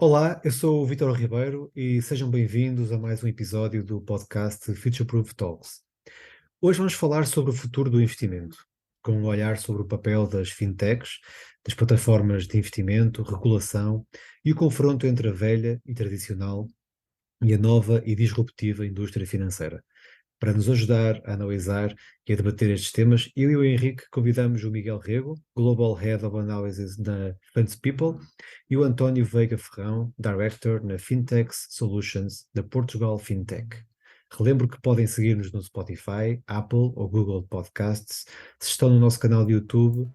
Olá, eu sou o Vítor Ribeiro e sejam bem-vindos a mais um episódio do podcast Future Proof Talks. Hoje vamos falar sobre o futuro do investimento, com um olhar sobre o papel das fintechs, das plataformas de investimento, regulação e o confronto entre a velha e tradicional e a nova e disruptiva indústria financeira. Para nos ajudar a analisar e a debater estes temas, eu e o Henrique convidamos o Miguel Rego, Global Head of Analysis da Funds People, e o António Veiga Ferrão, Director na Fintechs Solutions da Portugal Fintech. Relembro que podem seguir-nos no Spotify, Apple ou Google Podcasts. Se estão no nosso canal de YouTube,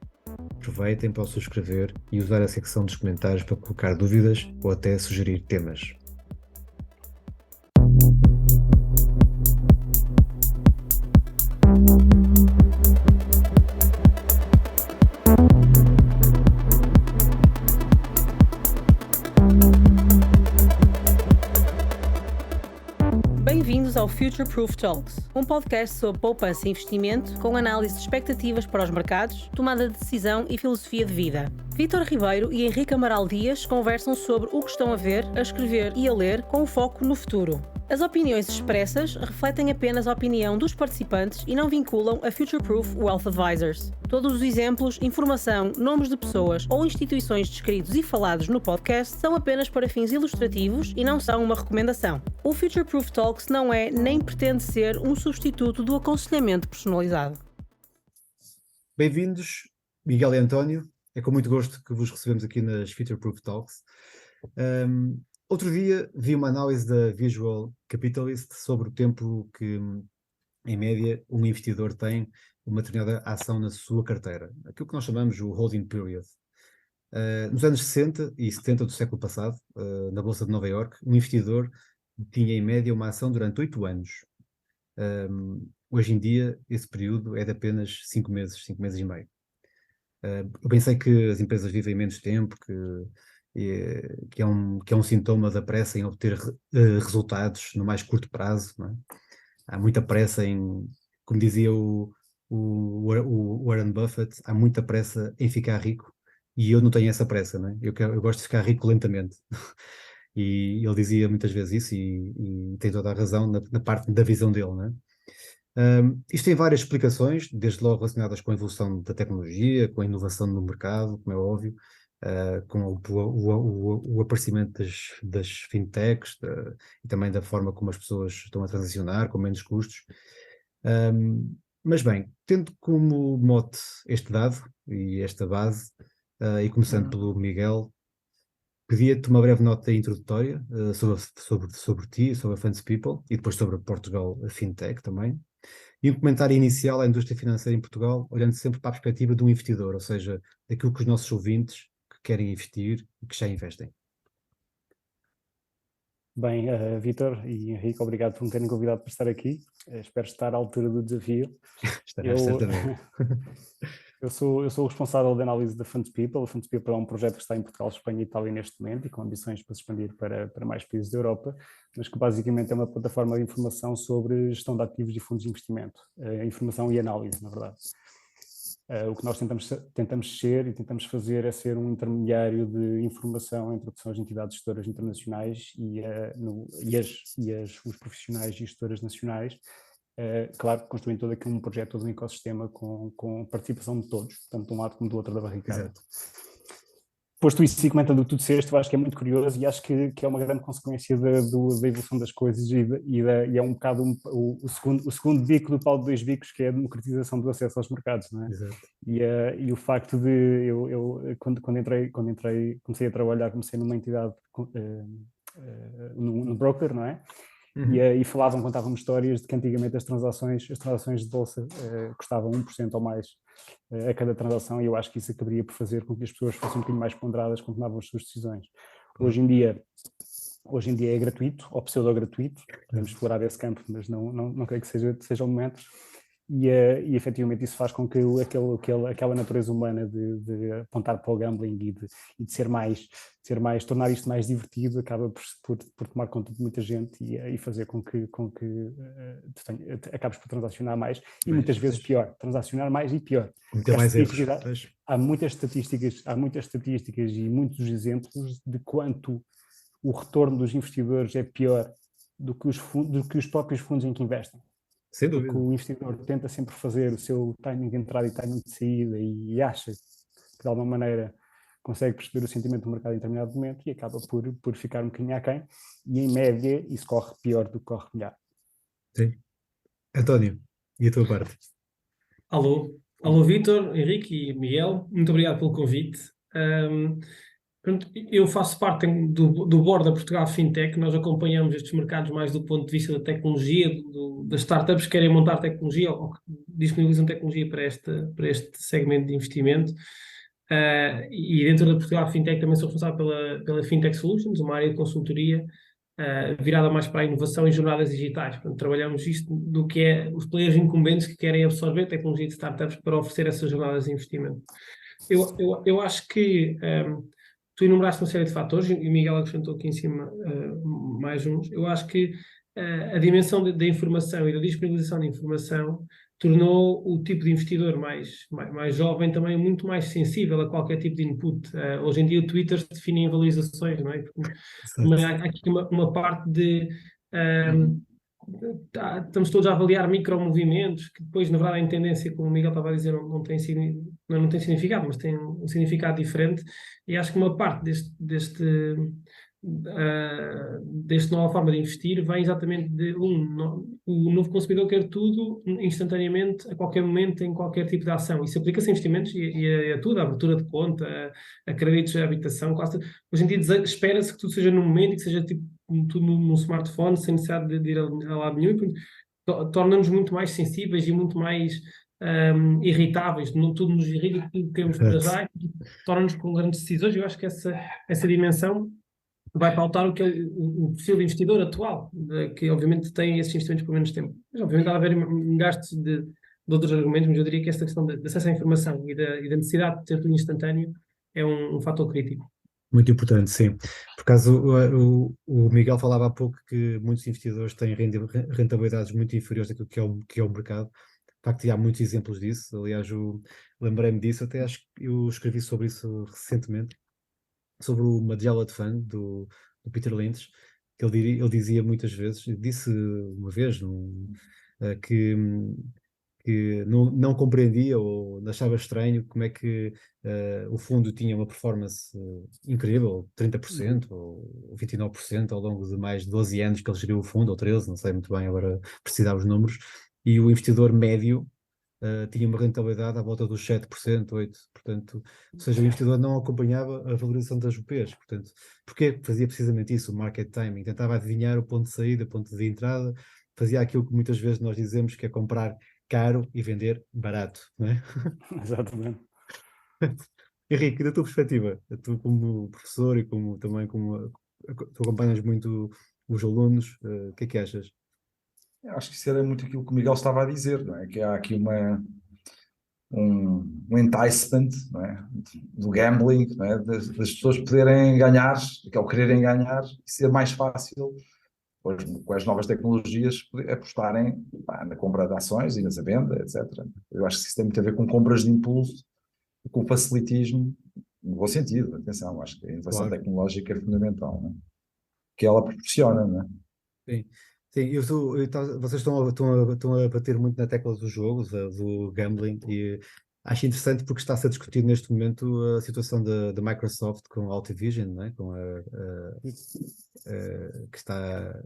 aproveitem para o subscrever e usar a secção dos comentários para colocar dúvidas ou até sugerir temas. Bem-vindos ao Future Proof Talks, um podcast sobre poupança e investimento com análise de expectativas para os mercados, tomada de decisão e filosofia de vida. Vítor Ribeiro e Henrique Amaral Dias conversam sobre o que estão a ver, a escrever e a ler com foco no futuro. As opiniões expressas refletem apenas a opinião dos participantes e não vinculam a Future Proof Wealth Advisors. Todos os exemplos, informação, nomes de pessoas ou instituições descritos e falados no podcast são apenas para fins ilustrativos e não são uma recomendação. O Future Proof Talks não é nem pretende ser um substituto do aconselhamento personalizado. Bem-vindos, Miguel e António. É com muito gosto que vos recebemos aqui nas Future Proof Talks. Outro dia vi uma análise da Visual Capitalist sobre o tempo que, em média, um investidor tem uma determinada ação na sua carteira. Aquilo que nós chamamos o holding period. Nos anos 60 e 70 do século passado, na Bolsa de Nova Iorque, um investidor tinha em média uma ação durante 8 anos. Hoje em dia, esse período é de apenas 5 meses e meio. Eu pensei que as empresas vivem menos tempo, que é um sintoma da pressa em obter resultados no mais curto prazo, não é? Há muita pressa como dizia o Warren Buffett, há muita pressa em ficar rico, e eu não tenho essa pressa, não é? Eu gosto de ficar rico lentamente. E ele dizia muitas vezes isso e tem toda a razão na parte da visão dele, não é? Isto tem várias explicações, desde logo relacionadas com a evolução da tecnologia, com a inovação no mercado, como é óbvio, com o aparecimento das fintechs, e também da forma como as pessoas estão a transicionar, com menos custos. Mas bem, tendo como mote este dado e esta base, e começando pelo Miguel, pedia-te uma breve nota introdutória sobre ti, sobre a Funds People, e depois sobre a Portugal Fintech também. E um comentário inicial à indústria financeira em Portugal, olhando sempre para a perspectiva de um investidor, ou seja, daquilo que os nossos ouvintes que querem investir e que já investem. Bem, Vítor e Henrique, obrigado por me terem convidado para estar aqui. Espero estar à altura do desafio. Estarás certamente. Eu sou o responsável da análise da Funds People. A Funds People é um projeto que está em Portugal, Espanha e Itália neste momento e com ambições para se expandir para mais países da Europa, mas que basicamente é uma plataforma de informação sobre gestão de ativos e fundos de investimento. Informação e análise, na verdade. O que nós tentamos ser e tentamos fazer é ser um intermediário de informação entre o que são as entidades gestoras internacionais os profissionais e gestoras nacionais, claro, construindo todo aqui um projeto, todo um ecossistema com participação de todos, tanto de um lado como do outro da barricada. Exato. Posto isso e comentando o que tu disseste, eu acho que é muito curioso e acho que é uma grande consequência da evolução das coisas e é um bocado o segundo bico do pau de dois bicos, que é a democratização do acesso aos mercados, não é? Exato. E o facto de eu quando comecei a trabalhar, comecei numa entidade, no broker, não é? Uhum. E contavam histórias de que antigamente as transações de bolsa custavam 1% ou mais a cada transação, e eu acho que isso acabaria por fazer com que as pessoas fossem um bocadinho mais ponderadas quando tomavam as suas decisões. Hoje em dia é gratuito, ou pseudo-gratuito, podemos explorar esse campo, mas não creio que seja o momento. E efetivamente isso faz com que aquela natureza humana de apontar para o gambling e de ser mais, tornar isto mais divertido, acaba por tomar conta de muita gente e fazer com que acabes por transacionar mais e muitas vezes pior, transacionar mais e pior. Mais erros. Há muitas estatísticas e muitos exemplos de quanto o retorno dos investidores é pior do que os próprios fundos em que investem. Sem Porque dúvida. o investidor tenta sempre fazer o seu timing de entrada e timing de saída e acha que de alguma maneira consegue perceber o sentimento do mercado em determinado momento e acaba por ficar um bocadinho aquém, e em média isso corre pior do que corre melhor. Sim. António, e a tua parte? Alô Vítor, Henrique e Miguel, muito obrigado pelo convite. Pronto, eu faço parte do board da Portugal Fintech. Nós acompanhamos estes mercados mais do ponto de vista da tecnologia, das startups que querem montar tecnologia ou que disponibilizam tecnologia para este segmento de investimento. E dentro da Portugal Fintech também sou responsável pela Fintech Solutions, uma área de consultoria virada mais para a inovação e jornadas digitais. Portanto, trabalhamos isto do que é os players incumbentes que querem absorver tecnologia de startups para oferecer essas jornadas de investimento. Eu acho que tu enumeraste uma série de fatores e o Miguel acrescentou aqui em cima mais uns. Eu acho que a dimensão da informação e da disponibilização de informação tornou o tipo de investidor mais jovem também muito mais sensível a qualquer tipo de input. Hoje em dia o Twitter se define em valorizações, não é? Porque também há aqui uma parte de... estamos todos a avaliar micromovimentos que depois, na verdade, em tendência, como o Miguel estava a dizer, não tem significado, mas tem um significado diferente. E acho que uma parte desta nova forma de investir vem exatamente o novo consumidor quer tudo instantaneamente, a qualquer momento, em qualquer tipo de ação. Isso aplica-se a investimentos e a tudo, a abertura de conta, a créditos de habitação. Hoje em dia espera-se que tudo seja no momento e que seja tipo tudo no smartphone, sem necessidade de ir a lado nenhum, e torna-nos muito mais sensíveis e muito mais irritáveis. Tudo nos irrita, tudo temos para já, torna-nos com grandes decisões. Eu acho que essa dimensão vai pautar o que é o perfil de investidor atual, que obviamente tem esses investimentos por menos tempo. Mas obviamente há de haver gastos de outros argumentos, mas eu diria que esta questão de acesso à informação e da necessidade de ter tudo instantâneo é um fator crítico. Muito importante, sim. Por acaso, o Miguel falava há pouco que muitos investidores têm rentabilidades muito inferiores daquilo que é o mercado. De facto, há muitos exemplos disso. Aliás, lembrei-me disso, até acho que eu escrevi sobre isso recentemente, sobre o Magellan Fund, do Peter Lynch, que ele dizia muitas vezes, disse uma vez que não compreendia ou achava estranho como é que o fundo tinha uma performance incrível, 30% ou 29% ao longo de mais de 12 anos que ele geriu o fundo, ou 13, não sei muito bem agora precisar os números, e o investidor médio tinha uma rentabilidade à volta dos 7%, 8%, portanto, ou seja, o investidor não acompanhava a valorização das UPs, portanto, porque fazia precisamente isso, o market timing, tentava adivinhar o ponto de saída, o ponto de entrada, fazia aquilo que muitas vezes nós dizemos que é comprar caro e vender barato, não é? Exatamente. Henrique, da tua perspectiva, tu como professor e também como tu acompanhas muito os alunos, o que é que achas? Eu acho que isso era muito aquilo que o Miguel estava a dizer, não é? Que há aqui um enticement, não é? Do gambling, não é? Das pessoas poderem ganhar, ou quererem ganhar, e ser mais fácil, com as novas tecnologias, apostarem na compra de ações e na venda, etc. Eu acho que isso tem muito a ver com compras de impulso, com facilitismo, no bom sentido, atenção, acho que a inovação tecnológica é fundamental, não é? Que ela proporciona, não é? Sim. Sim, vocês estão a bater muito na tecla dos jogos, do gambling, e acho interessante porque está-se a discutir neste momento a situação da Microsoft com a Activision, não é? Que está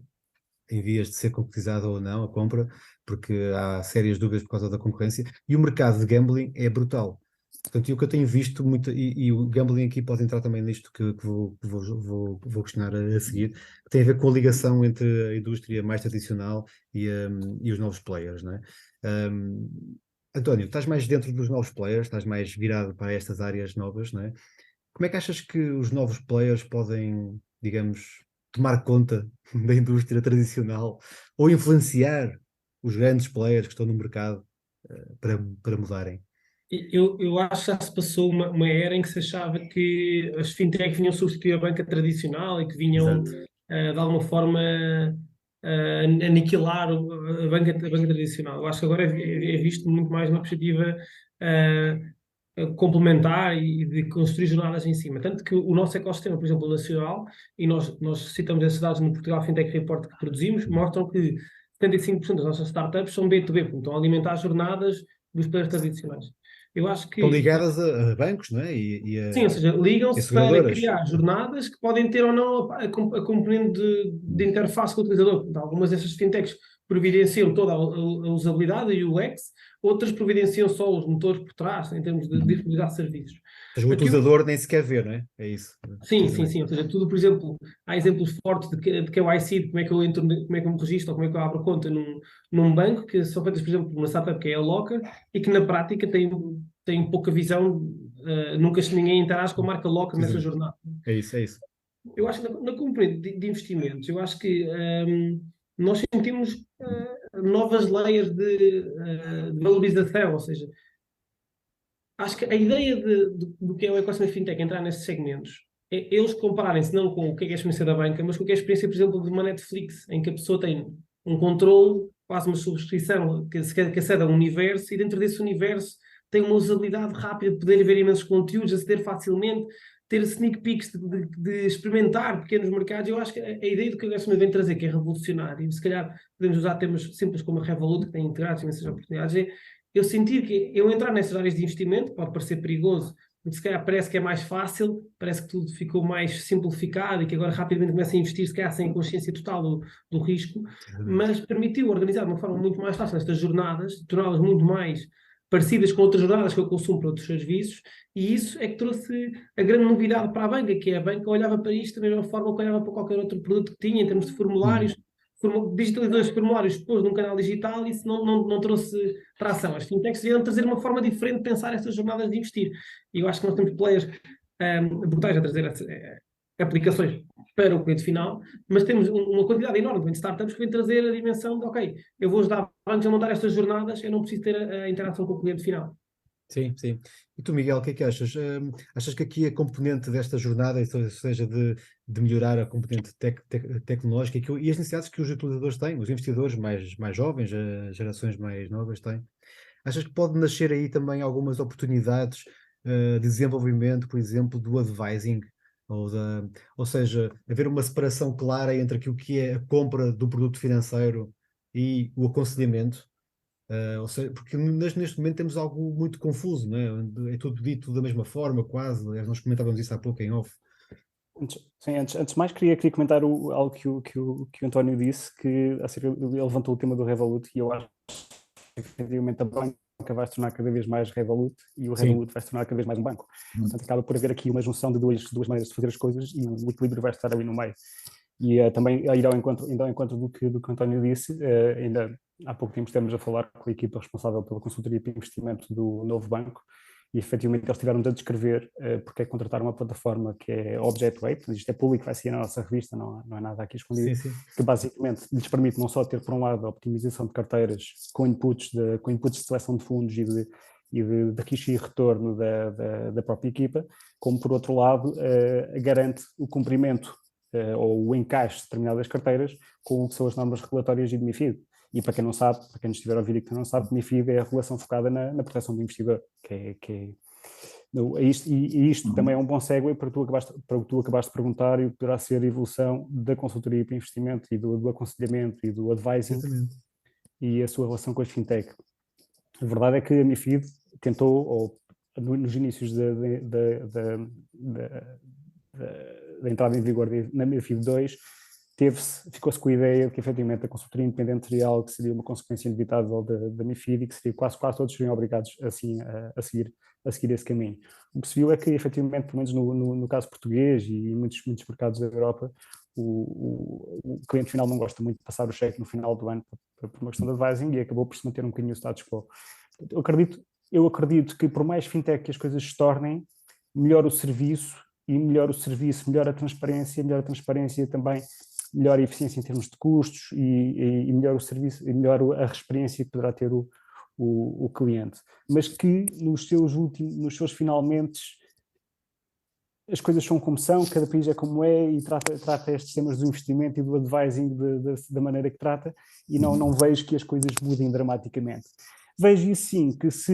em vias de ser concretizada ou não a compra, porque há sérias dúvidas por causa da concorrência, e o mercado de gambling é brutal. Portanto, e o que eu tenho visto muito, e o gambling aqui pode entrar também nisto que vou questionar a seguir, que tem a ver com a ligação entre a indústria mais tradicional e os novos players, não é? António, estás mais dentro dos novos players, estás mais virado para estas áreas novas, não é? Como é que achas que os novos players podem, digamos, tomar conta da indústria tradicional ou influenciar os grandes players que estão no mercado para mudarem? Eu acho que já se passou uma era em que se achava que as fintechs vinham substituir a banca tradicional e que vinham, de alguma forma, aniquilar a banca tradicional. Eu acho que agora é visto muito mais uma perspectiva complementar e de construir jornadas em cima. Tanto que o nosso ecossistema, por exemplo, nacional, e nós citamos esses dados no Portugal Fintech Report que produzimos, mostram que 75% das nossas startups são B2B, portanto, estão a alimentar jornadas dos players tradicionais. Eu acho que... Estão ligadas a bancos, não é? Sim, ou seja, ligam-se para seguradoras. criar jornadas que podem ter ou não a componente de interface com o utilizador. Portanto, algumas dessas fintechs providenciam toda a usabilidade e o UX, outras providenciam só os motores por trás, em termos de disponibilidade de serviços. Mas o utilizador nem sequer vê, não é? É isso. Sim. Ou seja, tudo, por exemplo, há exemplos fortes de KYC, de como é que eu entro, como é que eu me registro, ou como é que eu abro conta num banco, que são feitas, por exemplo, por uma startup que é a Locker, e que na prática tem pouca visão, nunca ninguém interage com a marca Locker nessa jornada. É isso. Eu acho que na componente de investimentos, eu acho que nós sentimos novas layers de valorização, ou seja, acho que a ideia do que é o ecossistema fintech entrar nesses segmentos é eles compararem-se não com o que é a experiência da banca, mas com o que é a experiência, por exemplo, de uma Netflix, em que a pessoa tem um controle, faz uma subscrição que acede a um universo e dentro desse universo tem uma usabilidade rápida de poder ver imensos conteúdos, aceder facilmente, ter sneak peeks de experimentar pequenos mercados. Eu acho que a ideia do que o ecossistema vem trazer, que é revolucionário, e se calhar podemos usar temas simples como a Revolut, que tem integrados imensas oportunidades, é eu sentir que eu entrar nessas áreas de investimento pode parecer perigoso, porque se calhar parece que é mais fácil, parece que tudo ficou mais simplificado e que agora rapidamente começa a investir, se calhar sem consciência total do risco, mas permitiu organizar de uma forma muito mais fácil estas jornadas, torná-las muito mais parecidas com outras jornadas que eu consumo para outros serviços, e isso é que trouxe a grande novidade para a banca, que é a banca olhava para isto da mesma forma que olhava para qualquer outro produto que tinha, em termos de formulários, digitalizou os formulários, pôs num canal digital e isso não trouxe tração. As fintechs vieram trazer uma forma diferente de pensar estas jornadas de investir. E eu acho que nós temos players brutais a trazer aplicações para o cliente final, mas temos uma quantidade enorme de startups que vem trazer a dimensão de, ok, eu vou ajudar antes a montar estas jornadas, eu não preciso ter a interação com o cliente final. Sim. E tu, Miguel, o que é que achas? Achas que aqui a componente desta jornada, ou seja, de melhorar a componente tecnológica e as necessidades que os utilizadores têm, os investidores mais jovens, as gerações mais novas têm, achas que pode nascer aí também algumas oportunidades de desenvolvimento, por exemplo, do advising? Ou seja, haver uma separação clara entre aquilo que é a compra do produto financeiro e o aconselhamento? Ou seja, porque neste momento temos algo muito confuso, não é? É tudo dito da mesma forma, quase. Aliás, nós comentávamos isso há pouco em off. Antes de mais, queria comentar algo que o António disse, que ele levantou o tema do Revolut, e eu acho que efetivamente a banca vai se tornar cada vez mais Revolut e o Revolut vai se tornar cada vez mais um banco. Portanto, acaba por haver aqui uma junção de duas maneiras de fazer as coisas e o equilíbrio vai estar ali no meio. E também a ir ao encontro do que o António disse, ainda há pouco tempo estivemos a falar com a equipa responsável pela consultoria para investimento do novo banco e efetivamente eles tiveram de descrever porque é que contratar uma plataforma que é Object Way, isto é público, vai sair na nossa revista, não é nada aqui escondido, que basicamente lhes permite não só ter por um lado a optimização de carteiras com inputs de seleção de fundos e de risco e retorno da própria equipa, como por outro lado garante o cumprimento ou o encaixe de determinadas carteiras com o que são as normas regulatórias e de MiFID. E para quem não sabe, para quem estiver a ouvir e que não sabe, MiFID é a regulação focada na proteção do investidor, isto também é um bom segue para o que tu acabaste de perguntar e o que poderá ser a evolução da consultoria para investimento e do aconselhamento e do advising e a sua relação com as fintech. A verdade é que a MiFID tentou, nos inícios da entrada em vigor na MiFID 2, ficou-se com a ideia de que efetivamente a consultoria independente seria algo que seria uma consequência inevitável da MiFID e que seria quase todos seriam obrigados assim, a seguir esse caminho. O que se viu é que efetivamente, pelo menos no caso português e em muitos mercados da Europa, o cliente final não gosta muito de passar o cheque no final do ano por uma questão de advising e acabou por se manter um bocadinho o status quo. Eu acredito que por mais fintech que as coisas se tornem, melhor o serviço, melhor a transparência também, melhor a eficiência em termos de custos e melhor o serviço, e melhor a experiência que poderá ter o cliente. Mas que nos seus finalmente as coisas são como são, cada país é como é e trata estes temas do investimento e do advising da maneira que trata e não vejo que as coisas mudem dramaticamente. Vejo isso sim, que se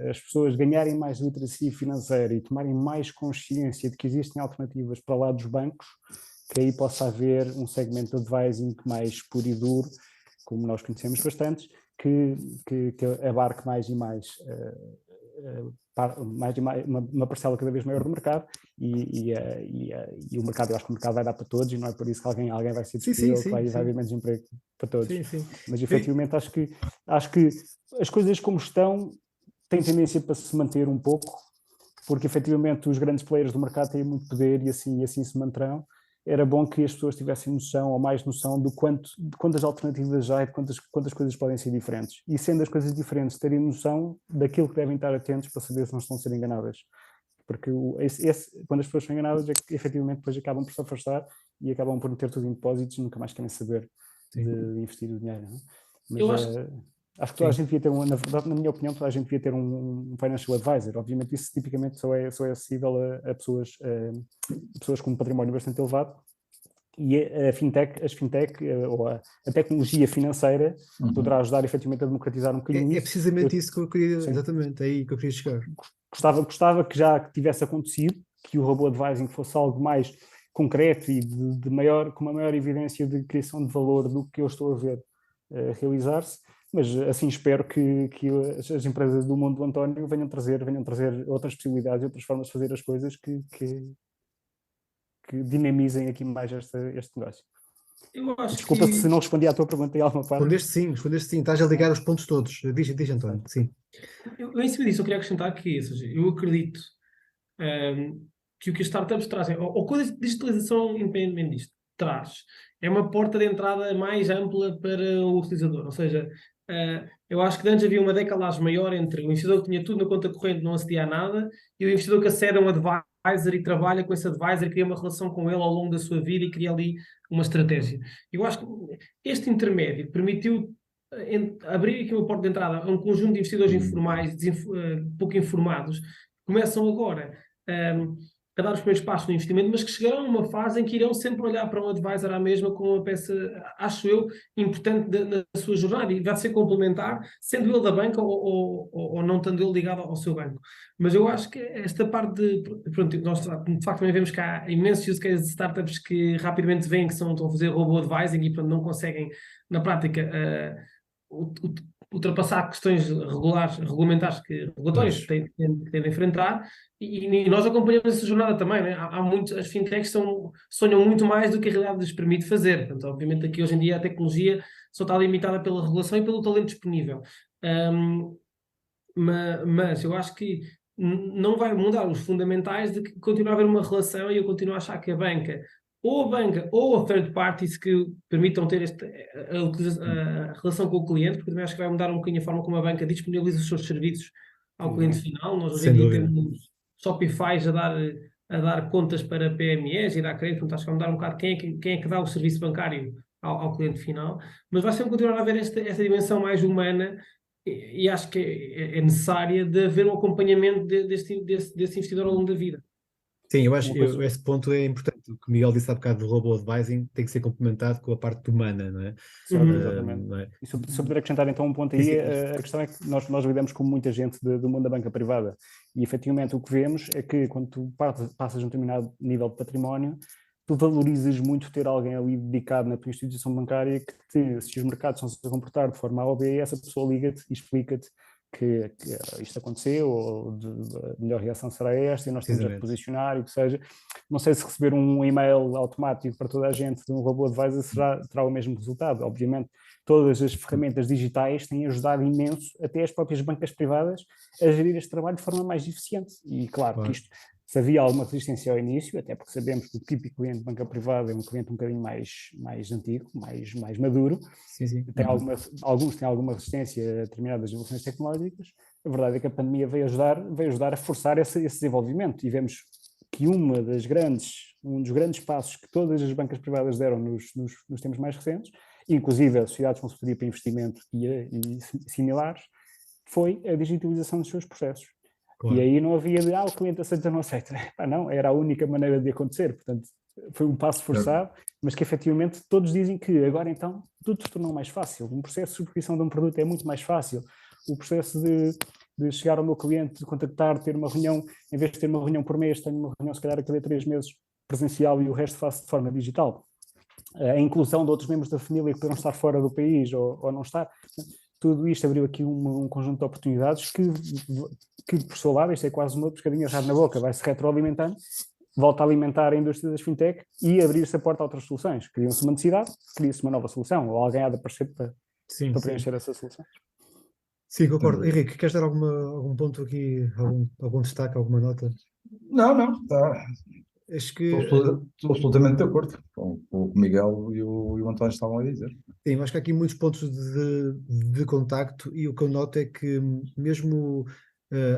as pessoas ganharem mais literacia financeira e tomarem mais consciência de que existem alternativas para lá dos bancos, que aí possa haver um segmento de advising mais puro e duro, como nós conhecemos bastantes, que abarque mais e mais, uma parcela cada vez maior do mercado e o mercado, eu acho que o mercado vai dar para todos e não é por isso que alguém vai ser despedido ou que vai haver menos emprego para todos. Sim. Mas efetivamente acho que as coisas como estão têm tendência para se manter um pouco, porque efetivamente os grandes players do mercado têm muito poder e assim se manterão. Era bom que as pessoas tivessem noção, ou mais noção, de quantas alternativas já e de quantas coisas podem ser diferentes. E sendo as coisas diferentes, terem noção daquilo que devem estar atentos para saber se não estão a ser enganadas. Porque quando as pessoas são enganadas, é que efetivamente depois acabam por se afastar e acabam por meter tudo em depósitos e nunca mais querem saber de investir o dinheiro. Não é? Mas, Eu acho que toda a gente devia ter na verdade, na minha opinião, toda a gente devia ter um financial advisor. Obviamente isso tipicamente só é acessível a pessoas com um património bastante elevado, e as fintech ou a tecnologia financeira poderá ajudar efetivamente a democratizar um bocadinho isso. É precisamente isso que eu queria, exatamente, é aí que eu queria chegar. Gostava que já tivesse acontecido, que o robô advising fosse algo mais concreto e com uma maior evidência de criação de valor do que eu estou a ver realizar-se, mas assim espero que as empresas do mundo do António venham trazer outras possibilidades, outras formas de fazer as coisas que dinamizem aqui mais este negócio. Eu acho Desculpa que... se não respondi à tua pergunta em alguma parte. Respondeste sim, estás a ligar os pontos todos. Diz António, sim. Eu em cima disso eu queria acrescentar que, ou seja, eu acredito que o que as startups trazem, ou coisas de digitalização independentemente disto, traz, é uma porta de entrada mais ampla para o utilizador. Ou seja, eu acho que antes havia uma decalagem maior entre o investidor que tinha tudo na conta corrente, não acedia a nada, e o investidor que acede a um advisor e trabalha com esse advisor, cria uma relação com ele ao longo da sua vida e cria ali uma estratégia. Eu acho que este intermédio permitiu abrir aqui uma porta de entrada a um conjunto de investidores informais, pouco informados, que começam agora a dar os primeiros passos no investimento, mas que chegarão a uma fase em que irão sempre olhar para um advisor à mesma como uma peça, acho eu, importante na sua jornada, e vai ser complementar, sendo ele da banca ou não estando ele ligado ao seu banco. Mas eu acho que esta parte pronto, nós de facto também vemos que há imensos use cases de startups que rapidamente veem que estão a fazer robô advising e portanto não conseguem, na prática, ultrapassar questões regulamentares regulatórias que têm de enfrentar, e nós acompanhamos essa jornada também, né? As fintechs sonham muito mais do que a realidade lhes permite fazer. Portanto, obviamente aqui hoje em dia a tecnologia só está limitada pela regulação e pelo talento disponível. Mas eu acho que não vai mudar os fundamentais de que continua a haver uma relação, e eu continuo a achar que a banca ou a third parties que permitam ter a relação com o cliente, porque também acho que vai mudar um bocadinho a forma como a banca disponibiliza os seus serviços ao cliente final. Nós hoje em dia temos Shopify a dar contas para PMEs e dar crédito, portanto acho que vai mudar um bocado quem é que dá o serviço bancário ao cliente final, mas vai sempre continuar a haver esta dimensão mais humana, e acho que é necessária de haver um acompanhamento desse investidor ao longo da vida. Sim, eu acho que esse ponto é importante. O que o Miguel disse há bocado do robô advising tem que ser complementado com a parte humana, não é? Exatamente. Não é? E se eu puder acrescentar então um ponto aí, a questão é que nós lidamos com muita gente do mundo da banca privada, e efetivamente o que vemos é que quando tu passas um determinado nível de património, tu valorizas muito ter alguém ali dedicado na tua instituição bancária que se os mercados estão-se a comportar de forma A ou B, essa pessoa liga-te e explica-te que isto aconteceu, ou a melhor reação será esta, e nós temos a reposicionar, e o que seja. Não sei se receber um e-mail automático para toda a gente de um robô advisor terá o mesmo resultado. Obviamente, todas as ferramentas digitais têm ajudado imenso até as próprias bancas privadas a gerir este trabalho de forma mais eficiente. E claro que isto, se havia alguma resistência ao início, até porque sabemos que o típico cliente de banca privada é um cliente um bocadinho mais antigo, mais maduro. Sim. Alguns têm alguma resistência a determinadas evoluções tecnológicas. A verdade é que a pandemia veio ajudar a forçar esse desenvolvimento, e vemos que um dos grandes passos que todas as bancas privadas deram nos tempos mais recentes, inclusive as sociedades de consultoria para investimento e similares, foi a digitalização dos seus processos. Claro. E aí não havia o cliente aceita ou não aceita. Não, era a única maneira de acontecer. Portanto, foi um passo forçado, mas que efetivamente todos dizem que agora então tudo se tornou mais fácil. Um processo de subscrição de um produto é muito mais fácil. o processo de chegar ao meu cliente, de contactar, ter uma reunião, em vez de ter uma reunião por mês, tenho uma reunião se calhar a cada 3 meses presencial e o resto faço de forma digital. A inclusão de outros membros da família que poderão estar fora do país ou não estar. Tudo isto abriu aqui um conjunto de oportunidades que, por seu lado, isto é quase uma pescadinha rara na boca, vai-se retroalimentando, volta a alimentar a indústria das fintech e abrir-se a porta a outras soluções. Cria-se uma necessidade, cria-se uma nova solução, ou alguém há de aparecer para preencher essa solução. Sim, concordo. Henrique, queres dar algum ponto aqui, algum destaque, alguma nota? Não, Acho que, estou absolutamente de acordo com o que o Miguel e o António estavam a dizer. sim, acho que há aqui muitos pontos de contacto e o que eu noto é que mesmo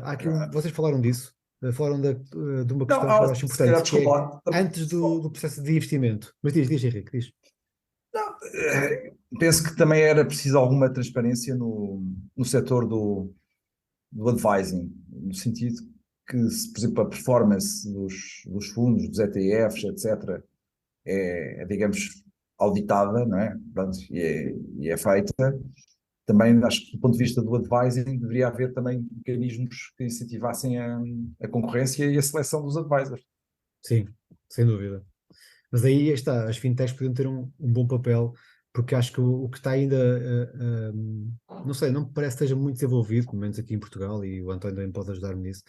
há aqui vocês falaram disso, falaram de uma questão que eu acho importante, que é antes do processo de investimento. Mas diz Henrique, diz. Penso que também era preciso alguma transparência no setor do advising, no sentido que, por exemplo, a performance dos fundos, dos ETFs, etc., é digamos, auditada, não é? Pronto, e é feita. Também acho que do ponto de vista do advising deveria haver também mecanismos que incentivassem a concorrência e a seleção dos advisors. Sim, sem dúvida. Mas aí está, as fintechs podiam ter um bom papel, porque acho que o que está ainda, não sei, não me parece que esteja muito desenvolvido, pelo menos aqui em Portugal, e o António também pode ajudar-me nisso,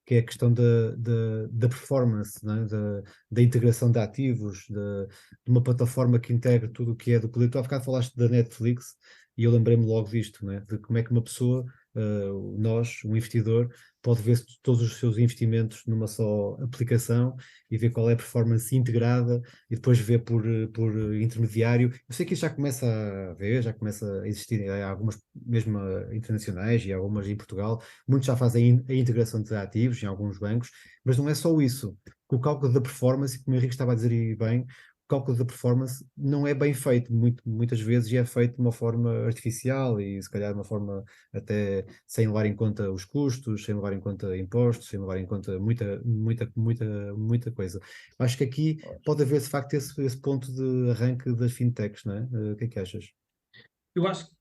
que é a questão da performance, não é? Da integração de ativos, de uma plataforma que integra tudo o que é do cliente. Tu há bocado falaste da Netflix, e eu lembrei-me logo disto, não é? De como é que uma pessoa, nós, um investidor, pode ver todos os seus investimentos numa só aplicação e ver qual é a performance integrada e depois ver por intermediário. Eu sei que isso já começa a ver, já começa a existir, há algumas mesmo internacionais e algumas em Portugal, muitos já fazem a integração de ativos em alguns bancos, mas não é só isso. O cálculo da performance, como o Henrique estava a dizer aí bem, o cálculo da performance não é bem feito, muitas vezes é feito de uma forma artificial e se calhar de uma forma até sem levar em conta os custos, sem levar em conta impostos, sem levar em conta muita coisa. Acho que aqui pode haver de facto esse ponto de arranque das fintechs, não é? O que é que achas? Eu acho que,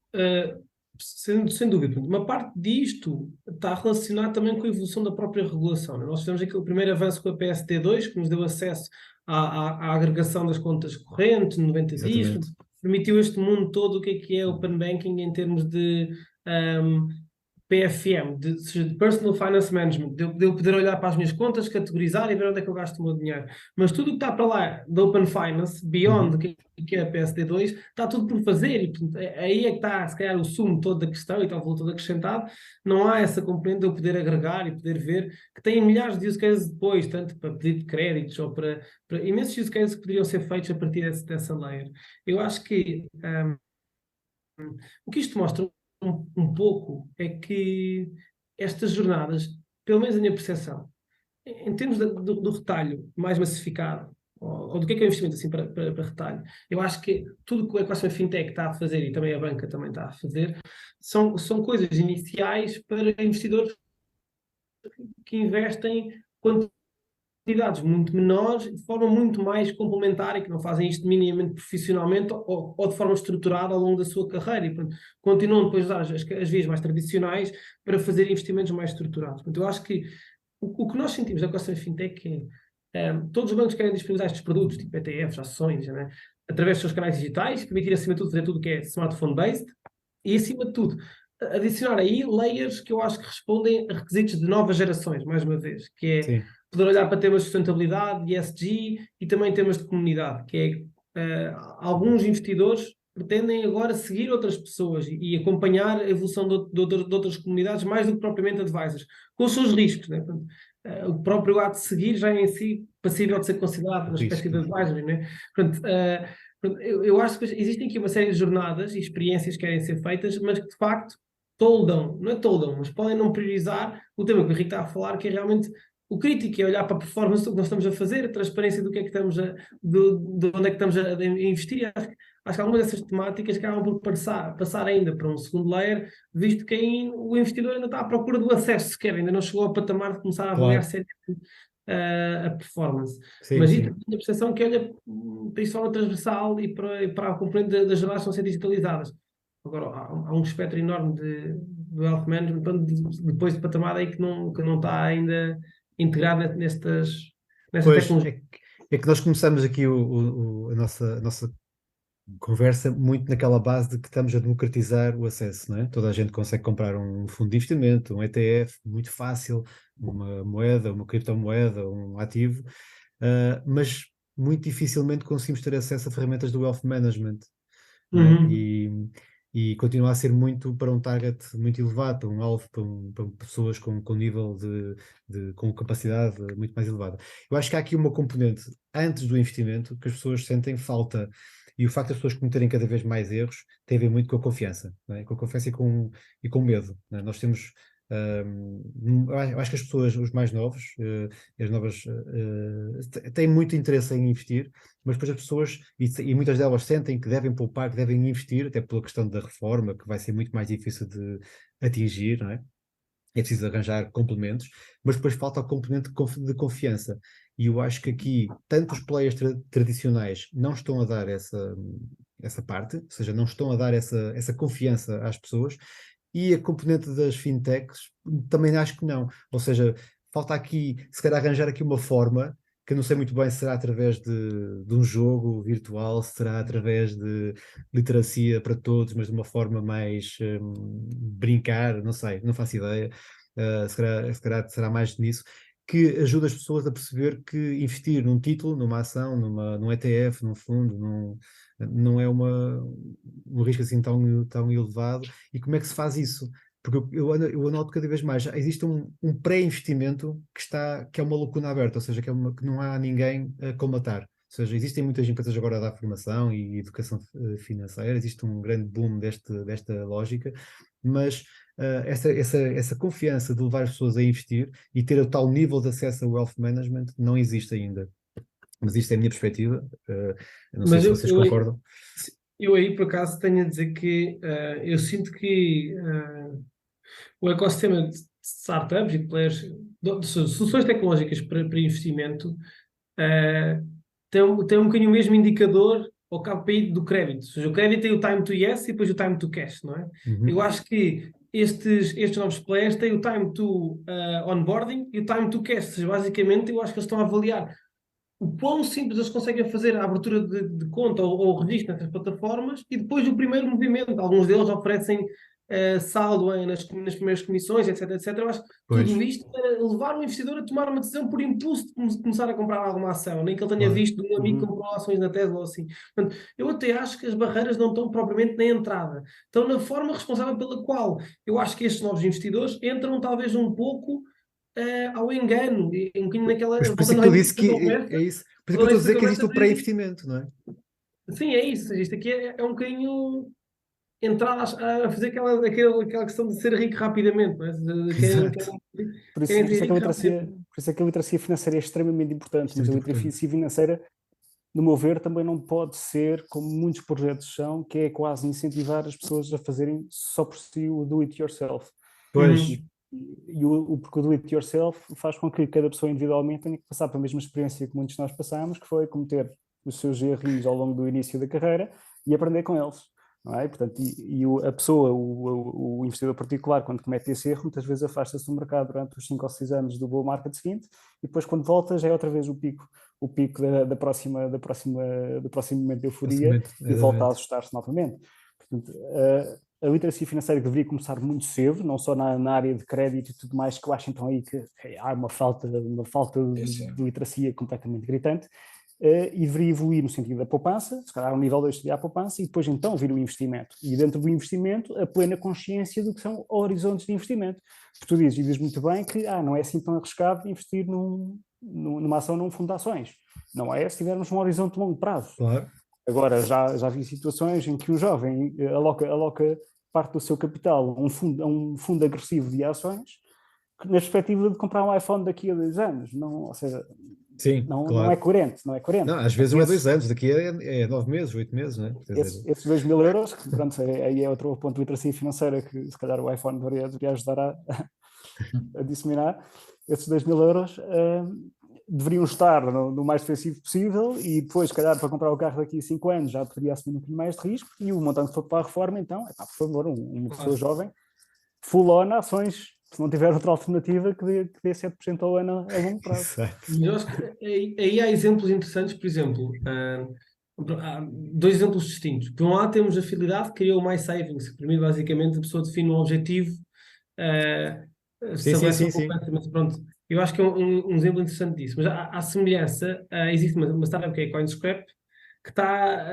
sem dúvida, uma parte disto está relacionado também com a evolução da própria regulação, né? Nós fizemos aqui o primeiro avanço com a PSD2, que nos deu acesso à agregação das contas correntes, 90 dias, permitiu este mundo todo o que é Open Banking em termos de PFM, de Personal Finance Management, de eu poder olhar para as minhas contas, categorizar e ver onde é que eu gasto o meu dinheiro. Mas tudo o que está para lá da Open Finance, beyond que é a PSD2, está tudo por fazer e portanto, aí é que está, se calhar, o sumo todo da questão e está o valor todo acrescentado. Não há essa componente de eu poder agregar e poder ver que tem milhares de use cases depois, tanto para pedido de créditos ou para imensos use cases que poderiam ser feitos a partir dessa layer. Eu acho que o que isto mostra um pouco é que estas jornadas, pelo menos a minha percepção, em termos do retalho mais massificado, ou do que é o investimento assim para retalho, eu acho que tudo que a Equation Fintech está a fazer e também a banca também está a fazer são coisas iniciais para investidores que investem quantidades muito menores, de forma muito mais complementar e que não fazem isto minimamente profissionalmente ou de forma estruturada ao longo da sua carreira e portanto, continuam depois a usar as vias mais tradicionais para fazer investimentos mais estruturados. Portanto, eu acho que o que nós sentimos da Equation Fintech é todos os bancos querem disponibilizar estes produtos, tipo ETFs, ações, né, através dos seus canais digitais, permitir acima de tudo fazer tudo o que é smartphone-based e acima de tudo adicionar aí layers que eu acho que respondem a requisitos de novas gerações, mais uma vez, que é poder olhar para temas de sustentabilidade, ESG e também temas de comunidade, que é alguns investidores pretendem agora seguir outras pessoas e acompanhar a evolução de outras comunidades mais do que propriamente advisors, com os seus riscos, né? Portanto, o próprio ato de seguir já é em si passível de ser considerado uma espécie de advisory, né? Portanto, eu acho que existem aqui uma série de jornadas e experiências que querem ser feitas, mas que de facto mas podem não priorizar o tema que o Henrique está a falar, que é realmente o crítico, é olhar para a performance do que nós estamos a fazer, a transparência do que é que estamos de onde é que estamos a investir. Acho que algumas dessas temáticas acabam por passar ainda para um segundo layer, visto que o investidor ainda está à procura do acesso sequer, ainda não chegou ao patamar de começar a avaliar seriamente a performance. Mas isto é a percepção que olha para isso de forma transversal e para a componente das jornadas que vão ser digitalizadas. Agora, há um espectro enorme do wealth management, depois de patamar aí que não está ainda integrado nestas Pois, tecnologias. é que nós começamos aqui a nossa conversa muito naquela base de que estamos a democratizar o acesso, não é? Toda a gente consegue comprar um fundo de investimento, um ETF, muito fácil, uma moeda, uma criptomoeda, um ativo, mas muito dificilmente conseguimos ter acesso a ferramentas do wealth management, não é? E continua a ser muito para um target muito elevado, para um alvo, para pessoas com nível com capacidade muito mais elevada. Eu acho que há aqui uma componente antes do investimento que as pessoas sentem falta, e o facto das pessoas cometerem cada vez mais erros tem a ver muito com a confiança, não é? Com a confiança e com medo, não é? Nós temos eu acho que as pessoas, os mais novos, as novas, têm muito interesse em investir, mas depois as pessoas, e muitas delas sentem que devem poupar, que devem investir, até pela questão da reforma, que vai ser muito mais difícil de atingir, não é? É preciso arranjar complementos, mas depois falta o complemento de confiança. E eu acho que aqui, tanto os players tradicionais não estão a dar essa parte, ou seja, não estão a dar essa confiança às pessoas, e a componente das fintechs também acho que não. Ou seja, falta aqui, se calhar, arranjar aqui uma forma, que eu não sei muito bem se será através de um jogo virtual, se será através de literacia para todos, mas de uma forma mais brincar, não sei, não faço ideia. Se calhar será mais nisso, que ajuda as pessoas a perceber que investir num título, numa ação, num ETF, num fundo, não é um risco assim tão elevado. E como é que se faz isso? Porque eu anoto cada vez mais, existe um pré-investimento que é uma lacuna aberta, ou seja, que não há ninguém a colmatar. Ou seja, existem muitas empresas agora a dar formação e educação financeira, existe um grande boom desta lógica, mas essa confiança de levar as pessoas a investir e ter o tal nível de acesso ao wealth management não existe ainda. Mas isto é a minha perspectiva, eu não sei se vocês concordam. Eu aí, por acaso, tenho a dizer que eu sinto que o ecossistema de startups e de players, de soluções tecnológicas para investimento, tem um bocadinho o mesmo indicador ao KPI do crédito. Ou seja, o crédito tem o time to yes e depois o time to cash, não é? Uhum. Eu acho que estes novos players têm o time to onboarding e o time to cash. Ou seja, basicamente, eu acho que eles estão a avaliar o quão simples eles conseguem fazer a abertura de conta ou registro nessas plataformas e depois o primeiro movimento. Alguns deles oferecem saldo nas primeiras comissões, etc, etc. Eu acho que tudo isto para levar o investidor a tomar uma decisão por impulso de começar a comprar alguma ação, nem que ele tenha visto de um amigo que comprou ações na Tesla ou assim. Portanto, eu até acho que as barreiras não estão propriamente na entrada, estão na forma responsável pela qual eu acho que estes novos investidores entram talvez um pouco ao engano, um bocadinho naquela... Mas por isso é que eu disse que é isso. Por isso é que eu estou a dizer que existe o pré-investimento, não é? Sim, é isso. Isto aqui é um bocadinho entrar a fazer aquela questão de ser rico rapidamente, não é? Por isso é que a literacia financeira é extremamente importante, mas a literacia financeira, no meu ver, também não pode ser, como muitos projetos são, que é quase incentivar as pessoas a fazerem só por si o do it yourself. Pois. Porque o do it yourself faz com que cada pessoa individualmente tenha que passar pela mesma experiência que muitos de nós passamos, que foi cometer os seus errinhos ao longo do início da carreira e aprender com eles. Não é? Portanto, a pessoa, o investidor particular, quando comete esse erro, muitas vezes afasta-se do mercado durante os 5 ou 6 anos do bull market seguinte e depois, quando volta, já é outra vez o pico do próximo momento de euforia e volta a assustar-se novamente. Portanto, a literacia financeira deveria começar muito cedo, não só na área de crédito e tudo mais, que eu acho então aí que há uma falta de literacia completamente gritante. E deveria evoluir no sentido da poupança, se calhar ao nível 2 seria a poupança, e depois então vir o investimento. E dentro do investimento, a plena consciência do que são horizontes de investimento. Porque tu dizes muito bem que não é assim tão arriscado investir numa ação num fundo de ações. Não é se tivermos um horizonte de longo prazo. Claro. Agora, já vi situações em que um jovem aloca parte do seu capital a um fundo agressivo de ações, na perspectiva de comprar um iPhone daqui a 2 anos. Não, ou seja... Sim, não, claro. não é coerente. Não, às vezes não é 2 anos, daqui é 9 meses, 8 meses, não é? Esses 2.000 euros, que pronto, aí é outro ponto de literacia financeira que se calhar o iPhone deveria ajudar a disseminar. Esses 2.000 euros deveriam estar no mais defensivo possível e depois, se calhar, para comprar o carro daqui a 5 anos já poderia assumir um bocadinho mais de risco e o montante que for para a reforma, então, por favor, uma pessoa jovem full on ações, se não tiver outra alternativa que dê 7% ao ano a longo prazo. Exato. Mas eu acho que aí há exemplos interessantes, por exemplo, há dois exemplos distintos. Por um lado, temos a Fidelidade que criou o My Savings, que permite basicamente a pessoa definir um objetivo, estabelece sim, uma sim. poupança, mas pronto. Eu acho que é um exemplo interessante disso. Mas à semelhança, existe uma startup que é a CoinScrap, que está,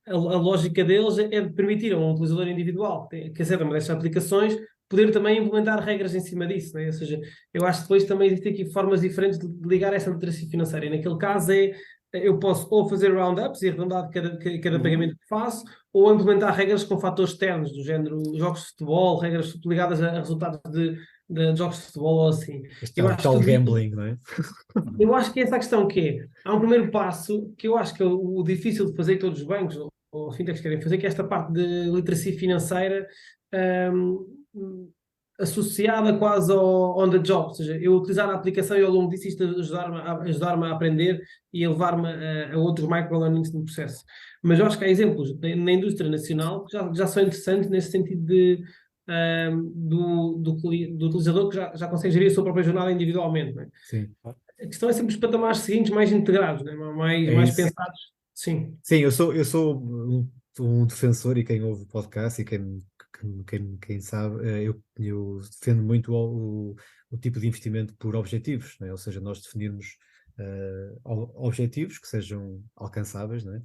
a lógica deles é de permitir a um utilizador individual que acede a uma destas aplicações poder também implementar regras em cima disso, né? Ou seja, eu acho que depois também existem aqui formas diferentes de ligar essa literacia financeira. E naquele caso eu posso ou fazer roundups e arredondar cada pagamento que faço, ou implementar regras com fatores externos, do género jogos de futebol, regras ligadas a resultados de jogos de futebol ou assim. Este Eu acho que tal tudo isto, gambling, não é? eu acho que é essa a questão que é. Há um primeiro passo que eu acho que é o difícil de fazer em todos os bancos, ou fintechs querem fazer, que é esta parte de literacia financeira, associada quase ao on the job, ou seja, eu utilizar a aplicação e ao longo disso isto ajudar-me a aprender e a levar-me a outros micro-learnings no processo. Mas eu acho que há exemplos na indústria nacional que já são interessantes nesse sentido do utilizador que já consegue gerir a sua própria jornada individualmente. Não é? Sim. A questão é sempre os patamares seguintes mais integrados, né? É mais isso. pensados. Sim. Sim, eu sou um defensor, e quem ouve o podcast e quem sabe, eu defendo muito o tipo de investimento por objetivos, né? Ou seja, nós definirmos objetivos que sejam alcançáveis, né?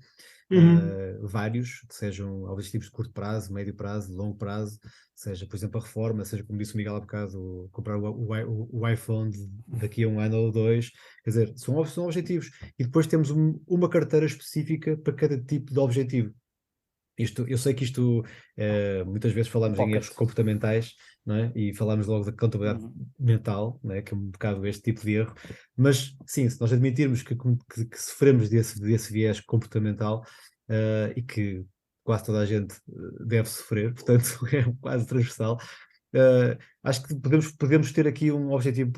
Uhum. Vários, que sejam objetivos de curto prazo, médio prazo, longo prazo, seja, por exemplo, a reforma, seja, como disse o Miguel há bocado, comprar o iPhone daqui a um ano ou dois. Quer dizer, são objetivos. E depois temos uma carteira específica para cada tipo de objetivo. Eu sei que isto, muitas vezes falamos em erros Pocket. comportamentais, não é? E falamos logo da contabilidade mental, não é? Que é um bocado este tipo de erro, mas sim, se nós admitirmos que sofremos desse viés comportamental, e que quase toda a gente deve sofrer, portanto é quase transversal. Acho que podemos ter aqui um objetivo,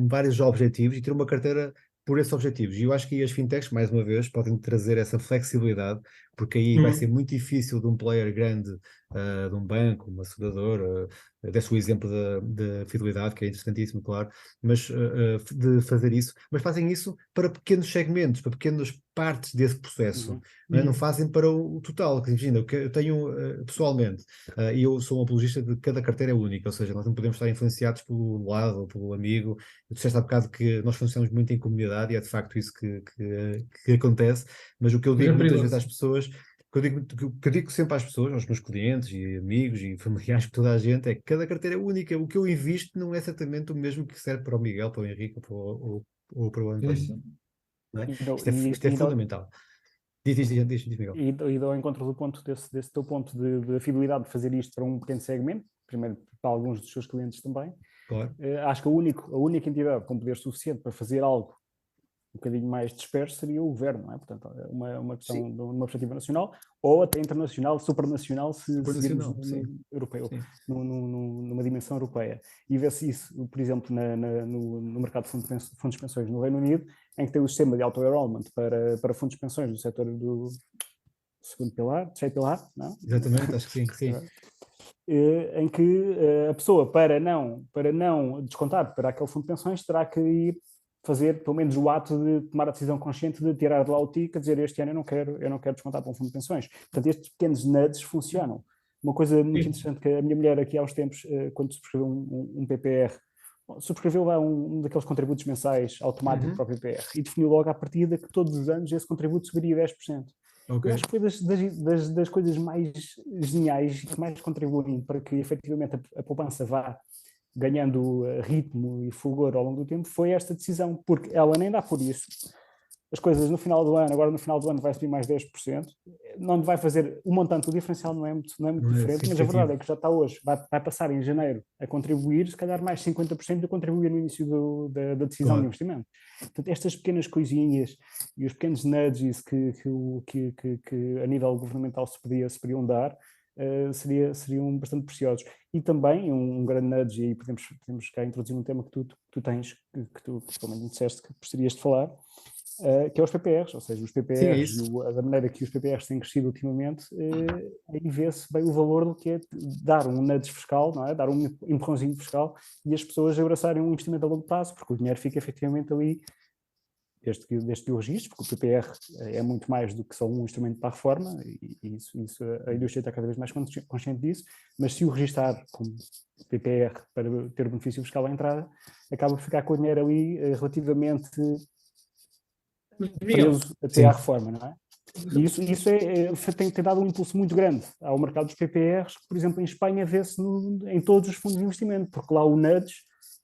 vários objetivos, e ter uma carteira por esses objetivos. E eu acho que as fintechs, mais uma vez, podem trazer essa flexibilidade, porque aí vai ser muito difícil de um player grande, de um banco, uma seguradora, desse o exemplo da Fidelidade, que é interessantíssimo, claro, mas de fazer isso. Mas fazem isso para pequenos segmentos, para pequenas partes desse processo. Não é? Não fazem para o total. Imagina, eu tenho, pessoalmente, e eu sou um apologista de que cada carteira é única, ou seja, nós não podemos estar influenciados pelo lado ou pelo amigo. Tu disseste há bocado que nós funcionamos muito em comunidade, e é de facto isso que acontece, mas o que eu Mas é digo muitas perigoso. vezes às pessoas, que eu digo sempre às pessoas, aos meus clientes e amigos e familiares, toda a gente, é que cada carteira é única. O que eu invisto não é exatamente o mesmo que serve para o Miguel, para o Henrique ou para o António. Sim. Não é? E, dou- Isto é, e, isto é e dou- fundamental. Diz, Miguel. e dou ao encontro do ponto desse teu ponto de fidelidade de fazer isto para um pequeno segmento, primeiro para alguns dos seus clientes também. Claro. Acho que a única entidade com poder suficiente para fazer algo um bocadinho mais disperso seria o governo, não é? Portanto, uma questão de uma perspectiva nacional ou até internacional, supranacional, se virmos Supranacional, sim. europeu, Sim. numa dimensão europeia. E vê-se isso, por exemplo, no mercado de fundos de pensões no Reino Unido, em que tem o sistema de auto-enrollment para fundos de pensões do setor do segundo pilar, terceiro pilar, não? Exatamente, acho que sim. Em que a pessoa, para não descontar para aquele fundo de pensões, terá que ir fazer pelo menos o ato de tomar a decisão consciente de tirar de lá o TIC, a dizer este ano eu não quero descontar para um fundo de pensões. Portanto, estes pequenos nudges funcionam. Uma coisa muito interessante que a minha mulher aqui há uns tempos, quando subscreveu um PPR, subscreveu lá um daqueles contributos mensais automáticos para o PPR e definiu logo à partida que todos os anos esse contributo subiria 10%. Okay. Eu acho que foi das coisas mais geniais e que mais contribuem para que efetivamente a poupança vá ganhando ritmo e fulgor ao longo do tempo, foi esta decisão, porque ela nem dá por isso. As coisas no final do ano vai subir mais 10%, não vai fazer o montante, o diferencial não é muito diferente, mas a verdade é que já está hoje, vai passar em janeiro a contribuir, se calhar mais 50% de contribuir no início da decisão de investimento. Portanto, estas pequenas coisinhas e os pequenos nudges que a nível governamental se podiam dar, seriam bastante preciosos. E também um grande nudge, e aí podemos cá introduzir um tema que tu tens, que tu pelo menos disseste que gostarias de falar, que é os PPRs, ou seja, os Sim, é PPRs isso. da maneira que os PPRs têm crescido ultimamente, aí vê-se bem o valor do que é dar um nudge fiscal, não é? Dar um empurrãozinho fiscal e as pessoas abraçarem um investimento a longo prazo, porque o dinheiro fica efetivamente ali desde que o registro, porque o PPR é muito mais do que só um instrumento para a reforma, e isso a indústria está cada vez mais consciente disso, mas se o registar como PPR para ter benefício fiscal à entrada, acaba por ficar com o dinheiro ali relativamente Miguel, preso até à Sim. reforma, não é? E isso tem dado um impulso muito grande ao mercado dos PPRs, que, por exemplo, em Espanha vê-se em todos os fundos de investimento, porque lá o nudge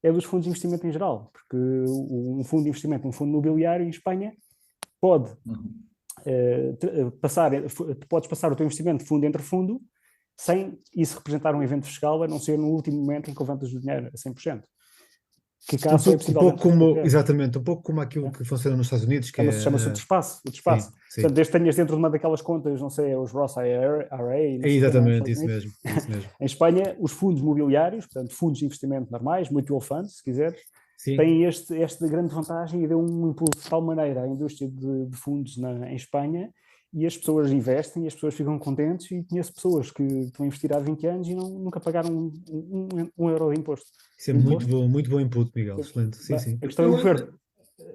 é dos fundos de investimento em geral, porque um fundo de investimento, um fundo imobiliário em Espanha, pode podes passar o teu investimento de fundo entre fundo sem isso representar um evento fiscal, a não ser no último momento em que levantas o dinheiro a 100%. Que cá só é possível dentro dos PPRs. Exatamente, um pouco como aquilo que funciona nos Estados Unidos, que Chama-se o despaço. sim, Portanto, sim. desde que tenhas dentro de uma daquelas contas, não sei, os Roth IRA, não É sei o que, exatamente isso mesmo, é isso mesmo. Em Espanha, os fundos mobiliários, portanto, fundos de investimento normais, mutual funds, se quiseres, Sim. têm esta grande vantagem e deu um impulso de tal maneira à indústria de fundos em Espanha, e as pessoas investem e as pessoas ficam contentes, e conheço pessoas que estão a investir há 20 anos e nunca pagaram um euro de imposto. Isso é muito bom input, Miguel, excelente. Sim, Bem, sim. a questão é o governo.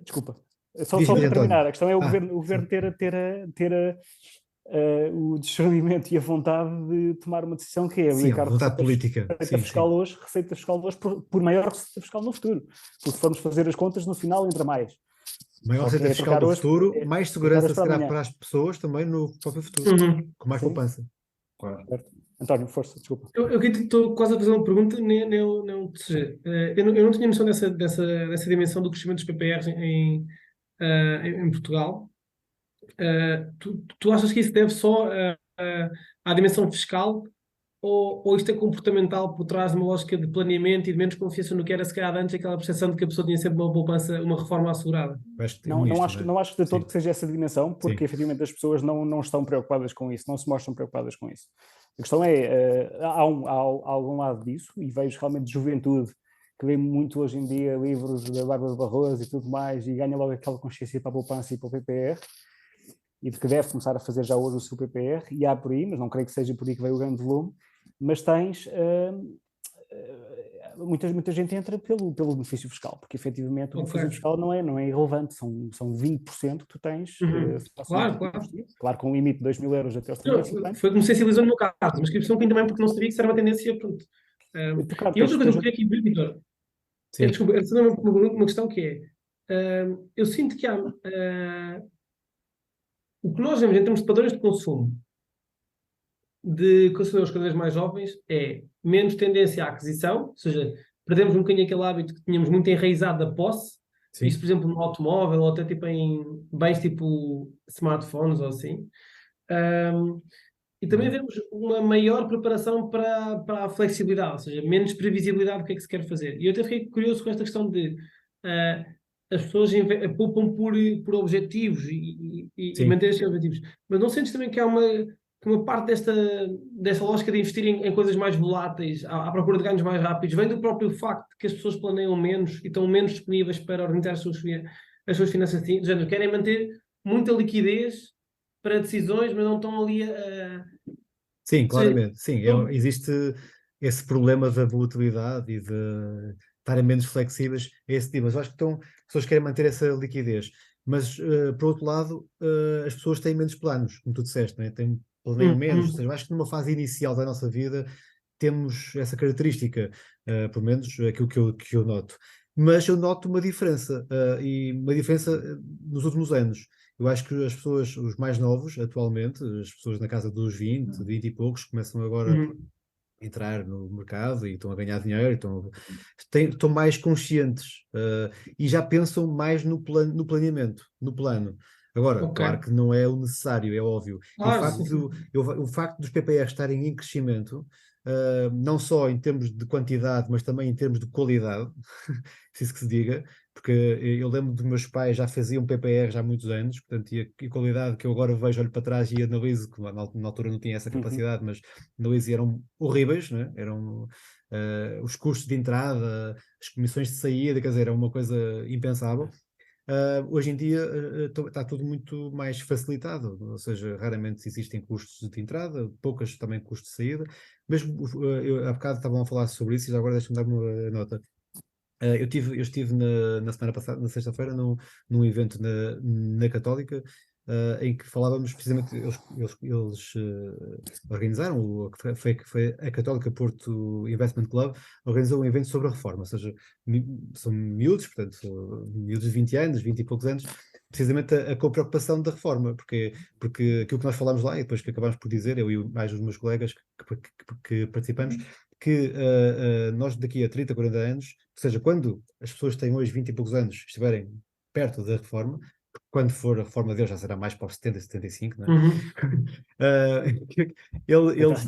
Desculpa. Só Diz, para António. terminar, a questão é o governo sim. ter o discernimento e a vontade de tomar uma decisão que é Sim, a aplicar vontade política. receita fiscal hoje por maior receita fiscal no futuro. Porque se formos fazer as contas, no final entra mais. Maior Só que receita fiscal do hoje, futuro, mais segurança para se calhar amanhã. para as pessoas também no próprio futuro, com mais Sim. poupança. Claro. António, força, desculpa. Eu estou quase a fazer uma pergunta, nem seja, eu não tinha noção dessa dimensão do crescimento dos PPRs em Portugal. Tu achas que isso deve só à dimensão fiscal, ou isto é comportamental por trás de uma lógica de planeamento e de menos confiança no que era se calhar antes, aquela percepção de que a pessoa tinha sempre uma poupança, uma reforma assegurada? Acho que tem Não isto, acho, não acho de todo Sim. que seja essa dimensão, porque Sim. efetivamente as pessoas não estão preocupadas com isso, não se mostram preocupadas com isso. A questão é, há algum lado disso, e vejo realmente juventude que lê muito hoje em dia livros da Bárbara Barroso e tudo mais, e ganha logo aquela consciência para a poupança e para o PPR, e de que deve começar a fazer já hoje o seu PPR, e há por aí, mas não creio que seja por aí que veio o grande volume, mas tens... muita gente entra pelo benefício fiscal, porque efetivamente o benefício fiscal não é irrelevante, são 20% que tu tens. Claro. Claro, com um limite de 2.000 euros até aos 35 anos. Foi como sensibilizou no meu caso, mas que um também porque não sabia que isso era uma tendência. Pronto. E outra coisa que eu queria aqui ver, Vitor, desculpa, uma questão que é, eu sinto que há o que nós vemos em termos de padrões de consumo de consumidores cada vez mais jovens é menos tendência à aquisição, ou seja, perdemos um bocadinho aquele hábito que tínhamos muito enraizado da posse. Sim. Isso, por exemplo, no automóvel ou até tipo em bens tipo smartphones ou assim. E também vemos uma maior preparação para a flexibilidade, ou seja, menos previsibilidade do que é que se quer fazer. E eu até fiquei curioso com esta questão de as pessoas poupam por objetivos e manter esses objetivos. Mas não sentes também que há uma parte desta lógica de investir em coisas mais voláteis, à procura de ganhos mais rápidos, vem do próprio facto de que as pessoas planeiam menos e estão menos disponíveis para organizar as suas finanças assim, querem manter muita liquidez para decisões, mas não estão ali a... Sim, claramente. Sim, existe esse problema da volatilidade e de estarem menos flexíveis a esse tipo. Mas eu acho que as pessoas querem manter essa liquidez. Mas, por outro lado, as pessoas têm menos planos, como tu disseste, né? Planeiam menos. Ou seja, eu acho que numa fase inicial da nossa vida temos essa característica, pelo menos aquilo que eu noto. Mas eu noto uma diferença, e uma diferença nos últimos anos. Eu acho que as pessoas, os mais novos, atualmente, as pessoas na casa dos 20 e poucos, começam agora a entrar no mercado e estão a ganhar dinheiro, estão mais conscientes e já pensam mais no planeamento, no plano. Agora, claro que não é o necessário, é óbvio. Claro, O facto dos PPRs estarem em crescimento, não só em termos de quantidade, mas também em termos de qualidade, se isso que se diga, porque eu lembro dos meus pais já faziam PPR já há muitos anos, portanto, e a qualidade que eu agora vejo, olho para trás e analiso, que na altura não tinha essa capacidade, mas analiso e eram horríveis, né? Eram os custos de entrada, as comissões de saída, quer dizer, era uma coisa impensável. Hoje em dia está tudo muito mais facilitado, ou seja, raramente existem custos de entrada, poucas também custos de saída. Mesmo, há bocado estavam a falar sobre isso e já agora deixa-me dar uma nota. Eu estive na semana passada, na sexta-feira, num evento na Católica, em que falávamos precisamente, eles organizaram, foi a Católica Porto Investment Club, organizou um evento sobre a reforma, ou seja, são miúdos, portanto, miúdos de 20 anos, 20 e poucos anos, precisamente com a preocupação da reforma, porque aquilo que nós falámos lá, e depois que acabámos por dizer, eu e mais os meus colegas que participamos, que nós daqui a 30, 40 anos, ou seja, quando as pessoas que têm hoje 20 e poucos anos estiverem perto da reforma, quando for a reforma deles já será mais para os 70, 75, não é? Eles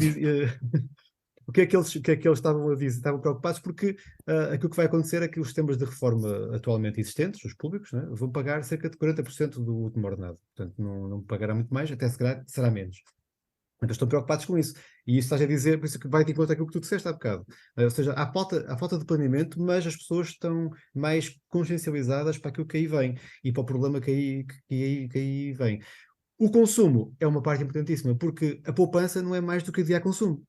o que é que eles estavam a dizer? Estavam preocupados porque aquilo que vai acontecer é que os sistemas de reforma atualmente existentes, os públicos, não é? Vão pagar cerca de 40% do último ordenado. Portanto, não pagará muito mais, até se calhar será menos. Então estão preocupados com isso. E isso estás a dizer, por isso que vai de encontro àquilo que tu disseste há bocado. Ou seja, há falta de planeamento, mas as pessoas estão mais consciencializadas para aquilo que aí vem e para o problema que aí vem. O consumo é uma parte importantíssima, porque a poupança não é mais do que adiar consumo.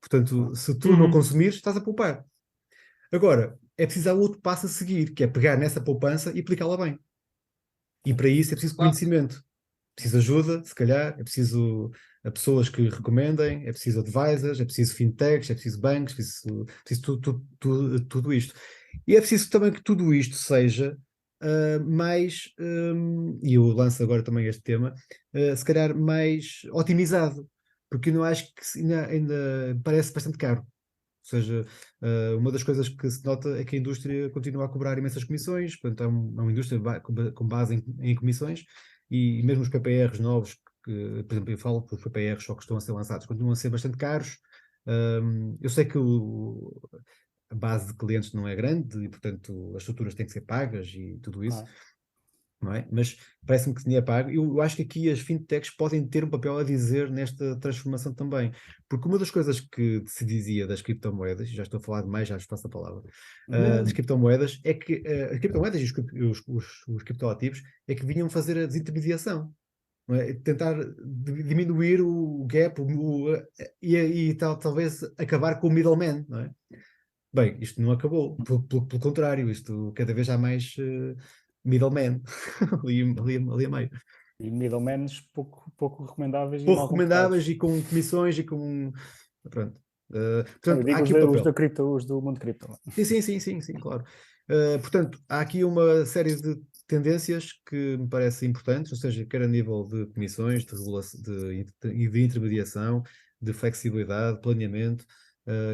Portanto, se tu não consumires, estás a poupar. Agora, é preciso há outro passo a seguir, que é pegar nessa poupança e aplicá-la bem. E para isso é preciso conhecimento. Preciso ajuda, se calhar, é preciso pessoas que recomendem, é preciso advisors, é preciso fintechs, é preciso bancos, é preciso tudo isto. E é preciso também que tudo isto seja mais, e eu lanço agora também este tema, se calhar mais otimizado, porque eu não acho que ainda parece bastante caro. Ou seja, uma das coisas que se nota é que a indústria continua a cobrar imensas comissões, portanto, é uma indústria com base em comissões, e mesmo os PPRs novos, que, por exemplo, eu falo que os PPRs só que estão a ser lançados, continuam a ser bastante caros. Eu sei que a base de clientes não é grande e, portanto, as estruturas têm que ser pagas e tudo isso. Não é? Mas parece-me que dinheiro é pago. Eu acho que aqui as fintechs podem ter um papel a dizer nesta transformação também, porque uma das coisas que se dizia das criptomoedas, já estou a falar demais, já vos passo a palavra, das criptomoedas, é que as criptomoedas e os criptoativos é que vinham fazer a desintermediação, não é? Tentar diminuir o gap e talvez acabar com o middleman, não é? Bem, isto não acabou, pelo contrário, isto cada vez há mais middleman ali a meio. E middlemans pouco recomendáveis Pouco e mal recomendáveis comportados. e com comissões e com... Pronto. Eu Portanto, há digo aqui um papel. os da cripto, os do mundo cripto. Sim, claro. Portanto, há aqui uma série de tendências que me parecem importantes, ou seja, quer a nível de comissões, de regulação, de intermediação, de flexibilidade, planeamento,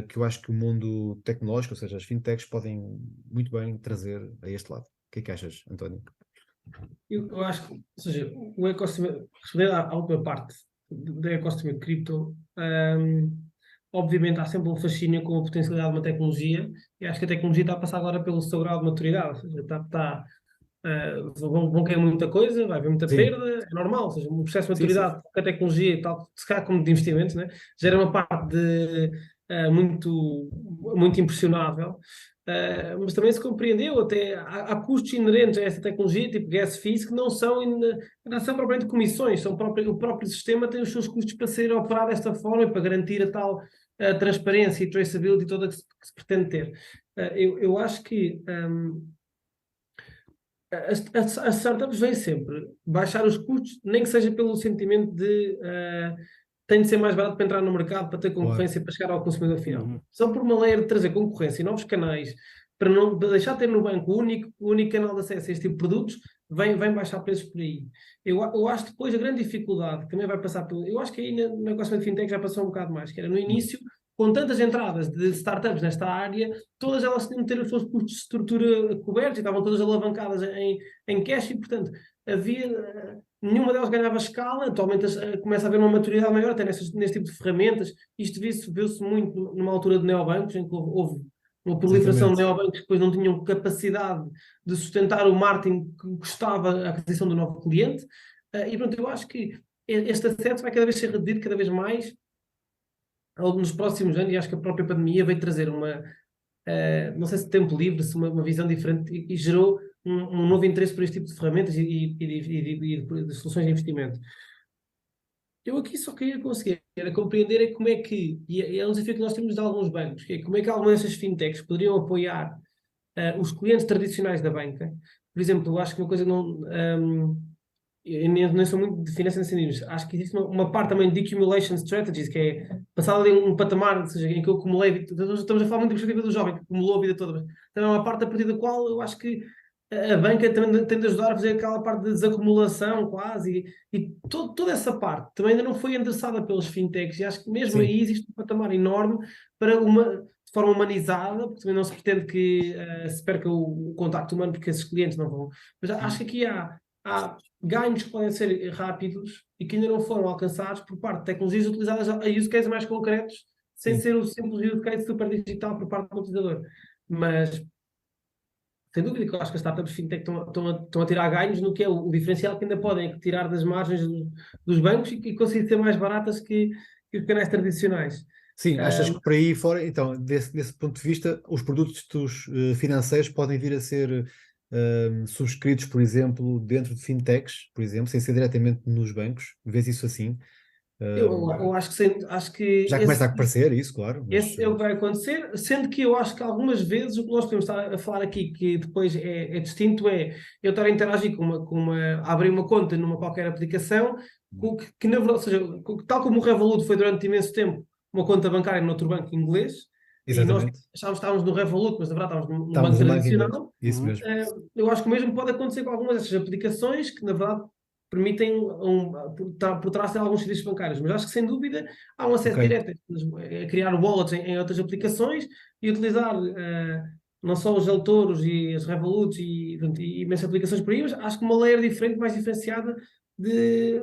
que eu acho que o mundo tecnológico, ou seja, as fintechs, podem muito bem trazer a este lado. O que é que achas, António? Eu acho que, ou seja, o ecossistema, responder à última parte do ecossistema de cripto, obviamente há sempre um fascínio com a potencialidade de uma tecnologia, e acho que a tecnologia está a passar agora pelo seu grau de maturidade, ou seja, vão cair muita coisa, vai haver muita Sim. perda, é normal, ou seja, um processo de Sim, maturidade com a tecnologia e tal, se calhar como de investimentos, né, gera uma parte muito impressionável. Mas também se compreendeu, até há custos inerentes a essa tecnologia, tipo gas fees, que não são propriamente comissões, o próprio sistema tem os seus custos para ser operado desta forma e para garantir a tal transparência e traceability toda que se pretende ter. Eu acho que as startups vêm sempre baixar os custos, nem que seja pelo sentimento de tem de ser mais barato para entrar no mercado, para ter concorrência, para chegar ao consumidor final. Só por uma lei de trazer concorrência e novos canais, para não deixar de ter no banco o único canal de acesso a este tipo de produtos, vem baixar preços por aí. Eu acho que depois a grande dificuldade que também vai passar pelo... Eu acho que aí no negócio de fintech já passou um bocado mais, que era no início, com tantas entradas de startups nesta área, todas elas tinham de ter os seus custos de estrutura cobertos e estavam todas alavancadas em cash e, portanto, nenhuma delas ganhava escala. Atualmente começa a haver uma maturidade maior até neste tipo de ferramentas. Isto viu-se muito numa altura de neobancos, em que houve uma proliferação de neobancos que depois não tinham capacidade de sustentar o marketing que custava a aquisição do novo cliente. E pronto, eu acho que este acesso vai cada vez ser reduzido, cada vez mais, nos próximos anos, e acho que a própria pandemia veio trazer não sei se tempo livre, se uma visão diferente, e gerou um novo interesse por este tipo de ferramentas e de soluções de investimento. Eu aqui só queria conseguir era compreender é como é que, e é um desafio que nós temos de alguns bancos, que é como é que algumas dessas fintechs poderiam apoiar os clientes tradicionais da banca. Por exemplo, eu acho que uma coisa não... eu nem sou muito de finanças nesse sentido, acho que existe uma parte também de accumulation strategies, que é passar ali um patamar, ou seja, em que eu acumulei, estamos a falar muito da perspectiva do jovem, que acumulou a vida toda, mas também é uma parte a partir da qual eu acho que a banca tem de ajudar a fazer aquela parte de desacumulação quase, e toda essa parte também ainda não foi endereçada pelos fintechs, e acho que mesmo Sim. aí existe um patamar enorme para de forma humanizada, porque também não se pretende que se perca o contacto humano, porque esses clientes não vão. Mas acho que aqui há ganhos que podem ser rápidos e que ainda não foram alcançados por parte de tecnologias utilizadas a use cases mais concretos, sem Sim. ser o simples use case super digital por parte do utilizador. Mas, sem dúvida, que eu acho que as startups fintech estão a tirar ganhos no que é o diferencial que ainda podem tirar das margens dos bancos e conseguir ser mais baratas que os canais tradicionais. Sim, achas que por aí fora, então, desse ponto de vista, os produtos financeiros podem vir a ser subscritos, por exemplo, dentro de fintechs, por exemplo, sem ser diretamente nos bancos? Vês isso assim? Eu acho que Já começa a aparecer isso, claro. Mas, esse é o que vai acontecer, sendo que eu acho que algumas vezes o que nós podemos estar a falar aqui, que depois é distinto, é eu estar a interagir abrir uma conta numa qualquer aplicação, que na verdade, ou seja, tal como o Revolut foi durante imenso tempo uma conta bancária noutro banco inglês, e nós exatamente. achávamos que estávamos no Revolut, mas na verdade estávamos num Estamos banco no banco inglês. tradicional. Isso mesmo. Eu acho que o mesmo pode acontecer com algumas dessas aplicações que, na verdade, permitem por trás de alguns serviços bancários, mas acho que sem dúvida há um acesso Ok. direto a criar wallets em outras aplicações e utilizar não só os Eletouros e as Revoluts e imensas aplicações por aí, mas acho que uma layer diferente, mais diferenciada de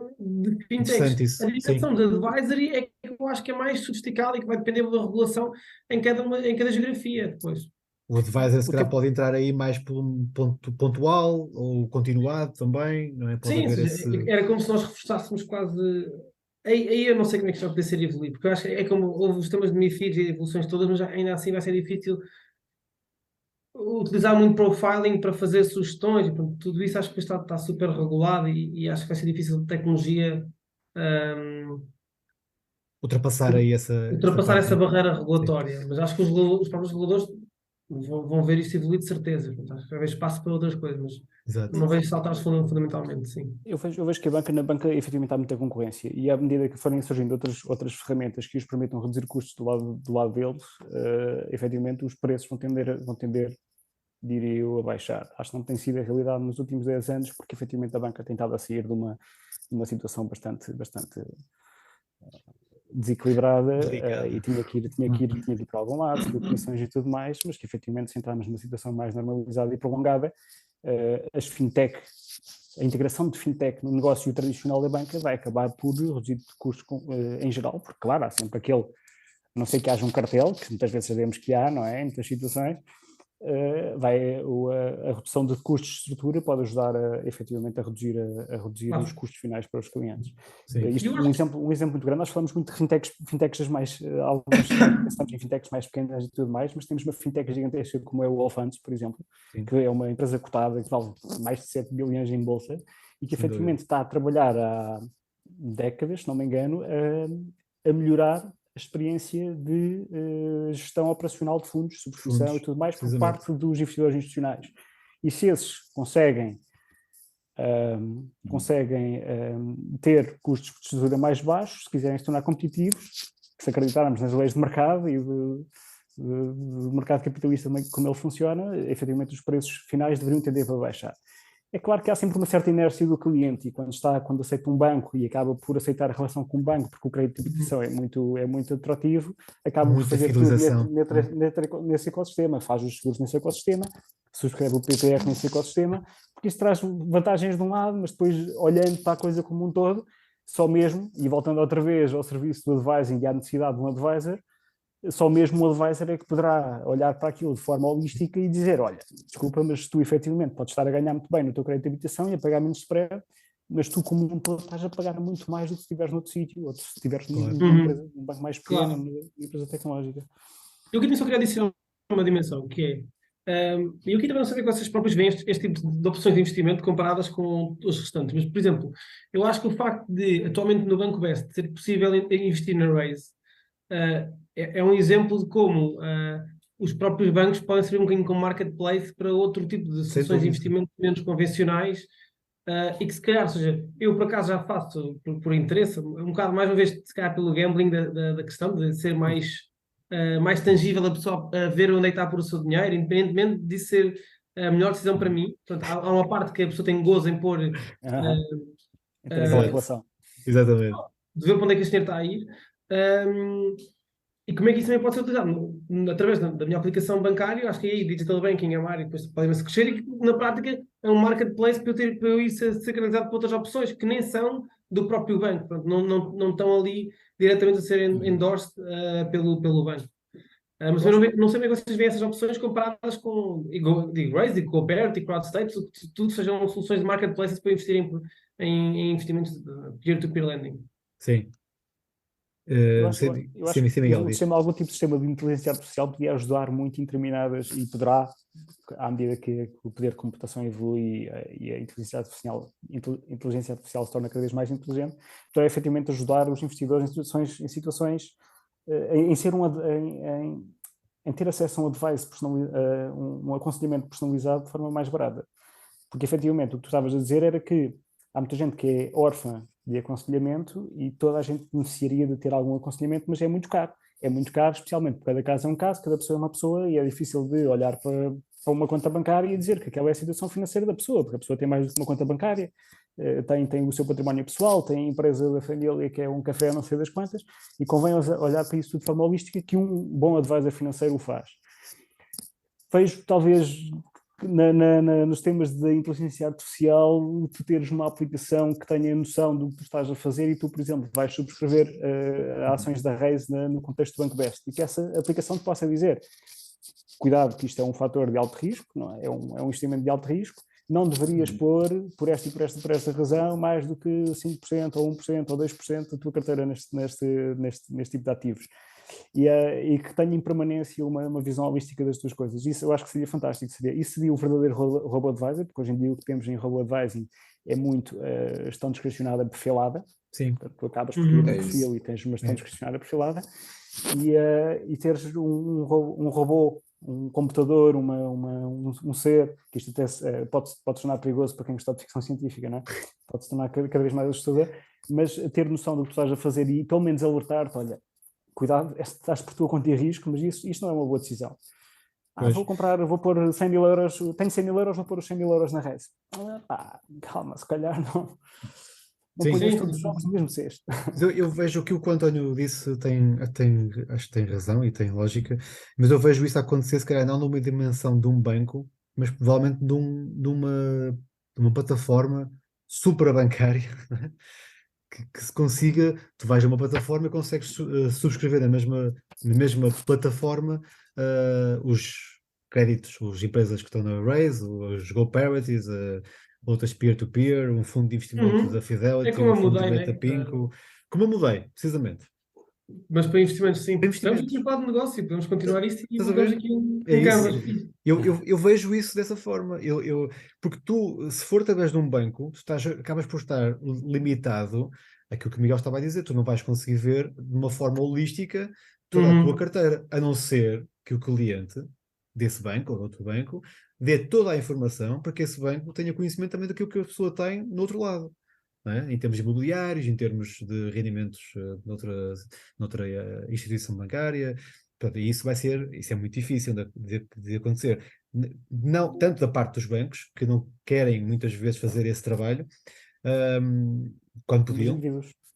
fintechs. Interessante isso. A Sim. dimensão de advisory é que eu acho que é mais sofisticada e que vai depender da regulação em cada geografia depois. O advisor, se O calhar, que- pode entrar aí mais por um ponto pontual ou continuado também, não é? Pode Sim, ou haver seja, esse. era como se nós reforçássemos quase. Aí eu não sei como é que isto vai poder ser evoluído, porque eu acho que é como houve os temas de MIFID e evoluções todas, mas ainda assim vai ser difícil utilizar muito profiling para fazer sugestões, e, pronto, tudo isso acho que está super regulado e acho que vai ser difícil de tecnologia Ultrapassar aí essa ultrapassar parte, essa não é? barreira Sim. regulatória. Mas acho que os próprios reguladores vão ver isto evoluir de certeza. Portanto, acho que vai haver espaço para outras coisas, mas Exato. não vejo saltar fundamentalmente, sim. Eu vejo que na banca efetivamente há muita concorrência e à medida que forem surgindo outras ferramentas que os permitam reduzir custos do lado deles, efetivamente os preços vão tender, diria eu, a baixar. Acho que não tem sido a realidade nos últimos 10 anos, porque efetivamente a banca tem estado a sair de uma situação bastante desequilibrada e tinha que ir para algum lado, subir comissões e tudo mais, mas que efetivamente se entrarmos numa situação mais normalizada e prolongada, as fintech, a integração de fintech no negócio tradicional da banca vai acabar por reduzir custos em geral, porque claro, há sempre aquele, a não ser que haja um cartel, que muitas vezes sabemos que há, não é, em muitas situações, a redução de custos de estrutura pode ajudar efetivamente a reduzir Claro. os custos finais para os clientes. Sim. Um exemplo muito grande, nós falamos muito de fintechs mais, alguns pensamos em fintechs mais pequenas e tudo mais, mas temos uma fintech gigantesca como é o Allfunds, por exemplo, Sim. que é uma empresa cotada que vale mais de 7 bilhões em bolsa e que Sem efetivamente está a trabalhar há décadas, se não me engano, a melhorar a experiência de gestão operacional de fundos, subscrição e tudo mais por parte dos investidores institucionais. E se esses conseguem ter custos de tesoura mais baixos, se quiserem se tornar competitivos, se acreditarmos nas leis de mercado e do mercado capitalista como ele funciona, efetivamente os preços finais deveriam tender para baixar. É claro que há sempre uma certa inércia do cliente e quando aceita um banco e acaba por aceitar a relação com o banco porque o crédito de habitação é muito atrativo, acaba por fazer tudo nesse ecossistema, faz os seguros nesse ecossistema, subscreve o PPR nesse ecossistema, porque isso traz vantagens de um lado, mas depois olhando para a coisa como um todo, só mesmo, e voltando outra vez ao serviço do advising e à necessidade de um advisor, só mesmo um advisor é que poderá olhar para aquilo de forma holística e dizer, olha, desculpa, mas tu efetivamente podes estar a ganhar muito bem no teu crédito de habitação e a pagar menos spread, mas tu como um todo estás a pagar muito mais do que se estiveres noutro sítio, ou se estiveres num banco mais pequeno, numa empresa tecnológica. Eu aqui só queria adicionar uma dimensão, que é, E eu queria também saber como vocês próprios veem este tipo de opções de investimento comparadas com os restantes. Mas, por exemplo, eu acho que o facto de, atualmente no Banco Best, ser possível investir na Raise, é um exemplo de como os próprios bancos podem servir um bocadinho como marketplace para outro tipo de Sem soluções de dúvida. investimento menos convencionais, e que se calhar, ou seja, eu por acaso já faço por interesse, um bocado mais uma vez, se calhar pelo gambling da questão, de ser mais tangível a pessoa a ver onde é que está a pôr o seu dinheiro, independentemente de ser a melhor decisão para mim. Portanto, há uma parte que a pessoa tem gozo em pôr, Aham. Ter aquela Exato. relação. Exatamente. de ver para onde é que este dinheiro está a ir. Um, e como é que isso também pode ser utilizado? Através da minha aplicação bancária, acho que aí digital banking é uma área que depois podem-se crescer e que na prática é um marketplace para eu ir ser canalizado para outras opções que nem são do próprio banco. Portanto, não estão ali diretamente a ser endorsed pelo banco. Mas eu não sei bem que vocês veem essas opções comparadas com digo, Raise, digo, Cooperate e CrowdState, tudo sejam soluções de marketplaces para investir em investimentos de peer-to-peer lending. Sim. Eu acho, eu acho Sim, Miguel, diz. algum tipo de sistema de inteligência artificial podia ajudar muito em determinadas, e poderá, à medida que o poder de computação evolui e a inteligência artificial se torna cada vez mais inteligente, para efetivamente ajudar os investidores em situações em ter acesso a um advice, um aconselhamento personalizado de forma mais barata. Porque efetivamente o que tu estavas a dizer era que há muita gente que é órfã de aconselhamento e toda a gente beneficiaria de ter algum aconselhamento, mas é muito caro. É muito caro, especialmente porque cada caso é um caso, cada pessoa é uma pessoa e é difícil de olhar para uma conta bancária e dizer que aquela é a situação financeira da pessoa, porque a pessoa tem mais do que uma conta bancária, tem o seu património pessoal, tem a empresa da família que é um café não sei das quantas, e convém olhar para isso de forma holística, que um bom advisor financeiro o faz. Vejo talvez nos temas da inteligência artificial, tu teres uma aplicação que tenha noção do que tu estás a fazer e tu, por exemplo, vais subscrever ações da Raise no contexto do Banco Best, e que essa aplicação te possa dizer: cuidado, que isto é um fator de alto risco, não é? É um investimento de alto risco, não deverias pôr, por esta razão, mais do que 5% ou 1% ou 2% da tua carteira neste tipo de ativos. E que tenha em permanência uma visão holística das tuas coisas. Isso eu acho que seria fantástico. Isso seria o verdadeiro robo-advisor, porque hoje em dia o que temos em robo-advising é muito gestão discricionada perfilada. Sim. Portanto, tu acabas por ter um perfil isso. e tens uma gestão discricionada perfilada, e teres um robô, um computador, um ser, que isto até pode tornar perigoso para quem gosta de ficção científica, não é? Pode se tornar cada vez mais assustador, mas ter noção do que tu estás a fazer e pelo menos alertar-te: olha, cuidado, estás por tua conta e risco, mas isto não é uma boa decisão. Vou pôr 100 mil euros, tenho 100 mil euros, vou pôr os 100 mil euros na Raise. Calma, se calhar não ponhas todos os jogos no mesmo cesto. Eu vejo que o António disse acho que tem razão e tem lógica, mas eu vejo isso acontecer, se calhar não numa dimensão de um banco, mas provavelmente de uma plataforma suprabancária, que se consiga. Tu vais a uma plataforma e consegues subscrever na mesma plataforma os créditos, as empresas que estão na Raise, os GoParities, outras peer-to-peer, um fundo de investimento da Fidelity, É como eu um fundo de mudei, investimento né? da Pinco. Como eu mudei, precisamente. Mas para investimentos, sim. Para Estamos investimentos. aqui a falar de negócio, podemos continuar isto e Estás a montamos ver? aqui um É isso. canvas. Eu vejo isso dessa forma. Porque tu, se for através de um banco, acabas por estar limitado àquilo que o Miguel estava a dizer. Tu não vais conseguir ver de uma forma holística toda a tua carteira, a não ser que o cliente desse banco ou de outro banco dê toda a informação para que esse banco tenha conhecimento também daquilo que a pessoa tem no outro lado. Não é? Em termos imobiliários, em termos de rendimentos noutra instituição bancária. Portanto, isso é muito difícil de acontecer. Não, tanto da parte dos bancos, que não querem muitas vezes fazer esse trabalho, quando podiam,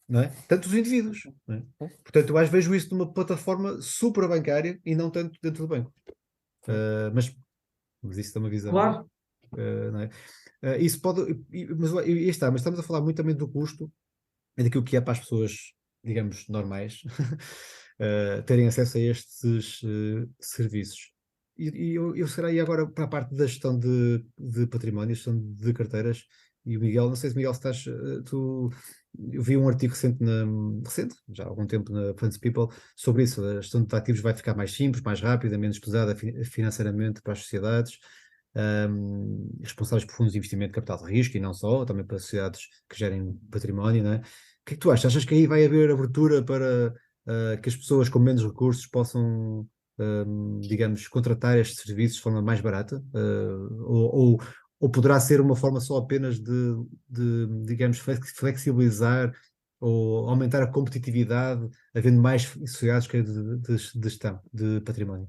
não é? Tanto os indivíduos. Não é? Portanto, eu vejo isso numa plataforma suprabancária e não tanto dentro do banco. Mas isso é uma visão. Claro. Não é? Isso pode, mas estamos a falar muito também do custo e daquilo que é para as pessoas, digamos, normais, terem acesso a estes serviços. E eu serei agora para a parte da gestão de património, gestão de carteiras, e o Miguel, não sei se Miguel, se estás, tu eu vi um artigo recente, já há algum tempo na Funds People, sobre isso. A gestão de ativos vai ficar mais simples, mais rápida, menos pesada financeiramente para as sociedades, responsáveis por fundos de investimento de capital de risco e não só, também para sociedades que gerem património, não é? O que é que tu achas? Achas que aí vai haver abertura para que as pessoas com menos recursos possam, digamos, contratar estes serviços de forma mais barata? Ou poderá ser uma forma só apenas digamos, flexibilizar ou aumentar a competitividade, havendo mais sociedades que de gestão de património?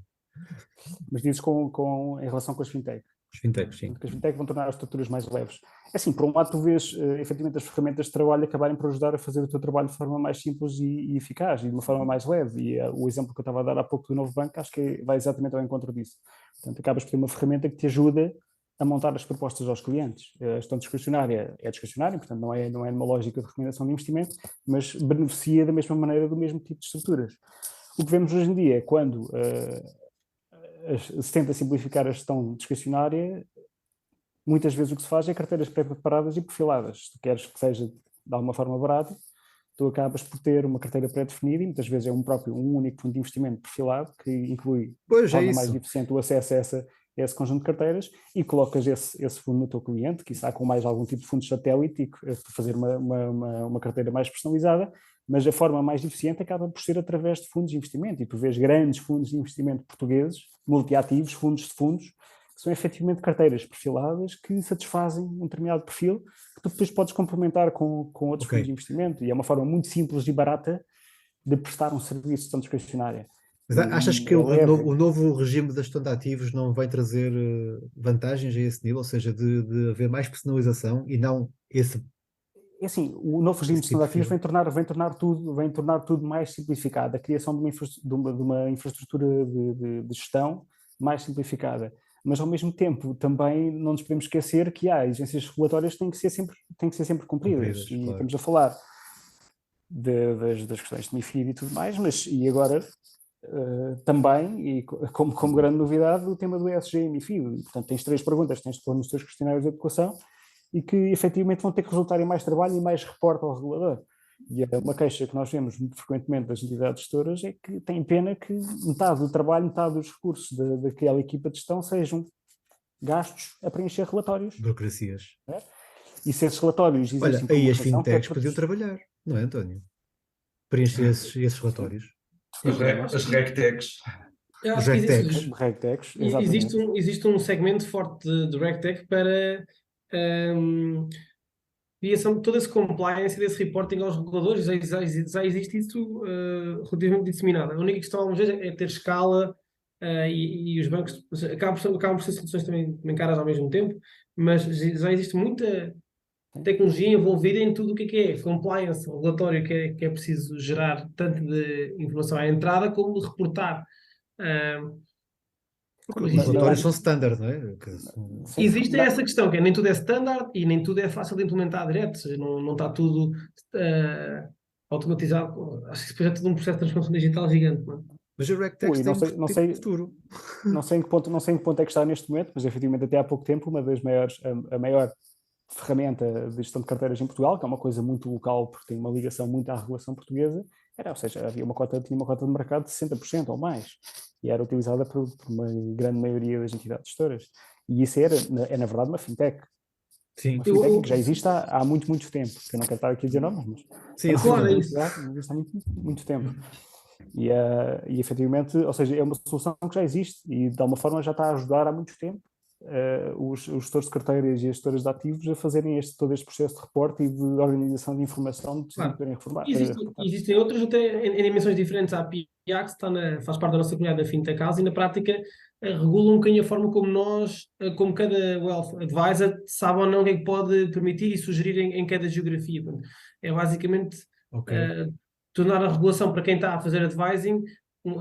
Mas dizes em relação com as fintech. Os fintechs, sim. Porque as fintech vão tornar as estruturas mais leves. É assim, por um lado tu vês efetivamente as ferramentas de trabalho acabarem por ajudar a fazer o teu trabalho de forma mais simples e eficaz e de uma forma mais leve. E o exemplo que eu estava a dar há pouco do Novo Banco acho que vai exatamente ao encontro disso. Portanto, acabas por ter uma ferramenta que te ajuda a montar as propostas aos clientes. A gestão discricionária é discricionária, portanto não é numa lógica de recomendação de investimento, mas beneficia da mesma maneira do mesmo tipo de estruturas. O que vemos hoje em dia é quando se tenta simplificar a gestão discricionária, muitas vezes o que se faz é carteiras pré-preparadas e perfiladas. Se tu queres que seja de alguma forma barato, tu acabas por ter uma carteira pré-definida e muitas vezes é um único fundo de investimento perfilado que inclui de forma mais eficiente o acesso a esse conjunto de carteiras e colocas esse fundo no teu cliente, quiçá com mais algum tipo de fundo satélite e para fazer uma carteira mais personalizada, mas a forma mais eficiente acaba por ser através de fundos de investimento. E tu vês grandes fundos de investimento portugueses, multiativos, fundos de fundos, que são efetivamente carteiras perfiladas que satisfazem um determinado perfil que tu depois podes complementar com outros fundos de investimento. E é uma forma muito simples e barata de prestar um serviço de gestão discricionária. Mas achas que o novo regime da gestão de ativos não vai trazer vantagens a esse nível? Ou seja, de haver mais personalização e não esse... É assim, o novo regime de gestão de ativos vem tornar tudo mais simplificado. A criação de uma infraestrutura de gestão mais simplificada. Mas, ao mesmo tempo, também não nos podemos esquecer que há exigências regulatórias que têm que ser sempre cumpridas. E claro. Estamos a falar das questões de MiFID e tudo mais, e agora também, e como grande novidade, o tema do ESG e MiFID. Portanto, tens 3 perguntas que tens de pôr nos teus questionários de adequação e que, efetivamente, vão ter que resultar em mais trabalho e mais reporte ao regulador. E uma queixa que nós vemos muito frequentemente das entidades gestoras é que tem pena que metade do trabalho, metade dos recursos daquela equipa de gestão sejam gastos a preencher relatórios. Burocracias. É? E se esses relatórios existem... Olha, aí as fintechs podiam trabalhar, não é, António? Preencher esses relatórios. As RegTechs. Eu acho que RegTechs, existe um segmento forte de RegTech para criação de todo esse compliance e desse reporting aos reguladores. Já existe isso relativamente disseminado. A única questão, às vezes, é ter escala e os bancos acabam por ser soluções também caras ao mesmo tempo, mas já existe muita tecnologia envolvida em tudo o que é compliance, regulatório que é preciso gerar tanto de informação à entrada como de reportar. Os relatórios são standard, não é? Existe essa questão, que nem tudo é standard e nem tudo é fácil de implementar direto, ou seja, não está tudo automatizado. Acho que depois é tudo um processo de transformação digital gigante. Não é? Mas a RegTech tem futuro. Não sei em que ponto é que está neste momento, mas efetivamente até há pouco tempo a maior ferramenta de gestão de carteiras em Portugal, que é uma coisa muito local porque tem uma ligação muito à regulação portuguesa, ou seja, tinha uma cota de mercado de 60% ou mais, e era utilizada por uma grande maioria das entidades gestoras. E isso é na verdade uma fintech. Sim. Uma fintech que já existe há muito, muito tempo. Eu não quero estar aqui a dizer nomes, mas sim, claro, existe há muito, muito tempo. E efetivamente, ou seja, é uma solução que já existe e de alguma forma já está a ajudar há muito tempo os gestores de carteiras e as gestoras de ativos a fazerem todo este processo de reporte e de organização de informação de poderem reformar. Existem outros até em dimensões diferentes. A PIA, que faz parte da nossa comunidade da Fintech House, e na prática regula um bocadinho a forma como nós, como cada Wealth Advisor sabe ou não o que é que pode permitir e sugerir em cada geografia. É basicamente tornar a regulação para quem está a fazer advising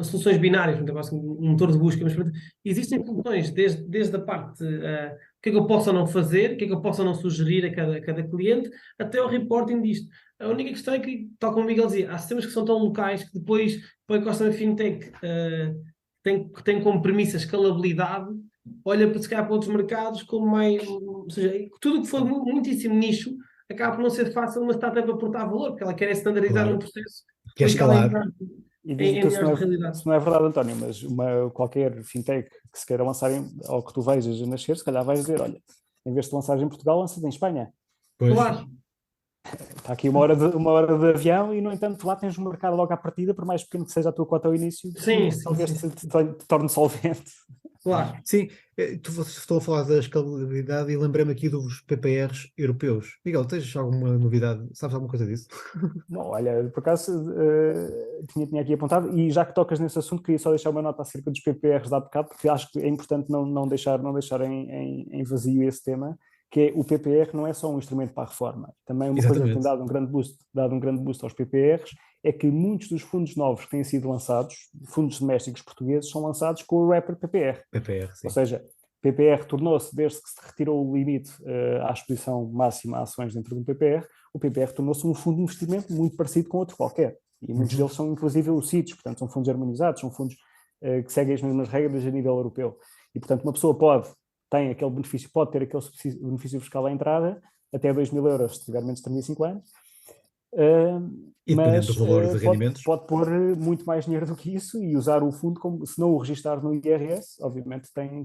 soluções binárias, um motor de busca, mas existem soluções desde a parte o que é que eu posso ou não fazer, o que é que eu posso ou não sugerir a cada cliente, até o reporting disto. A única questão é que, tal como o Miguel dizia, há sistemas que são tão locais que depois, para a Costa Fintech, tem como premissa escalabilidade, olha para se calhar para outros mercados como mais, ou seja, tudo o que for muitíssimo nicho, acaba por não ser fácil uma startup aportar valor, porque ela quer standardizar Claro. um processo Quer que ela escalar. entrar E em diz-me tu se milhares de realidades. se não é verdade, António, mas qualquer fintech que se queira lançar, ou que tu vejas a nascer, se calhar vais dizer, olha, em vez de lançares em Portugal, lanças em Espanha. Pois. Claro, Está aqui uma hora de avião e, no entanto, lá tens um mercado logo à partida, por mais pequeno que seja a tua cota ao início, sim, que sim, talvez sim. te torne solvente. Claro. Sim, vocês estão a falar da escalabilidade e lembrei-me aqui dos PPRs europeus. Miguel, tens alguma novidade? Sabes alguma coisa disso? Bom, olha, por acaso tinha aqui apontado, e já que tocas nesse assunto, queria só deixar uma nota acerca dos PPRs da há bocado, porque acho que é importante não deixar em vazio esse tema, que é o PPR não é só um instrumento para a reforma. Também uma coisa que tem Exatamente. dado um grande boost aos PPRs é que muitos dos fundos novos que têm sido lançados, fundos domésticos portugueses, são lançados com o wrapper PPR. PPR, sim. Ou seja, PPR tornou-se, desde que se retirou o limite à exposição máxima a ações dentro de um PPR, o PPR tornou-se um fundo de investimento muito parecido com outro qualquer. E muitos deles são, inclusive, o CITES, portanto, são fundos harmonizados, são fundos que seguem as mesmas regras a nível europeu. E, portanto, uma pessoa pode ter aquele benefício fiscal à entrada, até 2.000 euros, se tiver menos de 35 anos, E dependendo mas do valor dos rendimentos. pode pôr muito mais dinheiro do que isso e usar o fundo, como, se não o registar no IRS, obviamente tem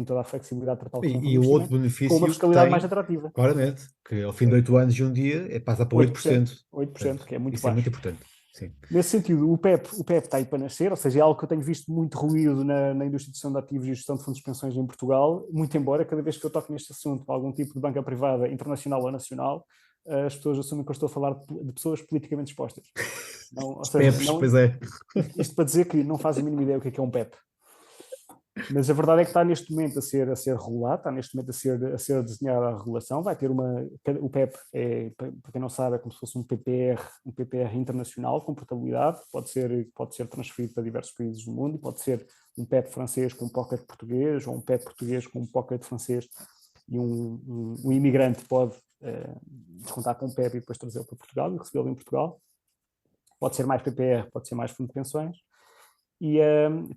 toda a flexibilidade para tal como E o outro benefício com uma fiscalidade tem, mais atrativa. claramente, que ao fim de 8 anos e um dia passa para 8%. 8%, que é muito Isso baixo. é muito importante. Sim. Nesse sentido, o PEP está aí para nascer, ou seja, é algo que eu tenho visto muito ruído na indústria de gestão de ativos e gestão de fundos de pensões em Portugal, muito embora cada vez que eu toco neste assunto, algum tipo de banca privada, internacional ou nacional, as pessoas assumem que eu estou a falar de pessoas politicamente expostas. Não, ou seja, PEPs, pois é. isto para dizer que não fazem a mínima ideia o que é um PEP. Mas a verdade é que está neste momento a ser regulado, está neste momento a ser desenhada a regulação, vai ter o PEP, para quem não sabe, é como se fosse um PPR internacional com portabilidade, pode ser transferido para diversos países do mundo, pode ser um PEP francês com um pocket português, ou um PEP português com um pocket francês, e um imigrante pode descontar com um PEP e depois trazê-lo para Portugal e recebê-lo em Portugal. Pode ser mais PPR, pode ser mais fundo de pensões. E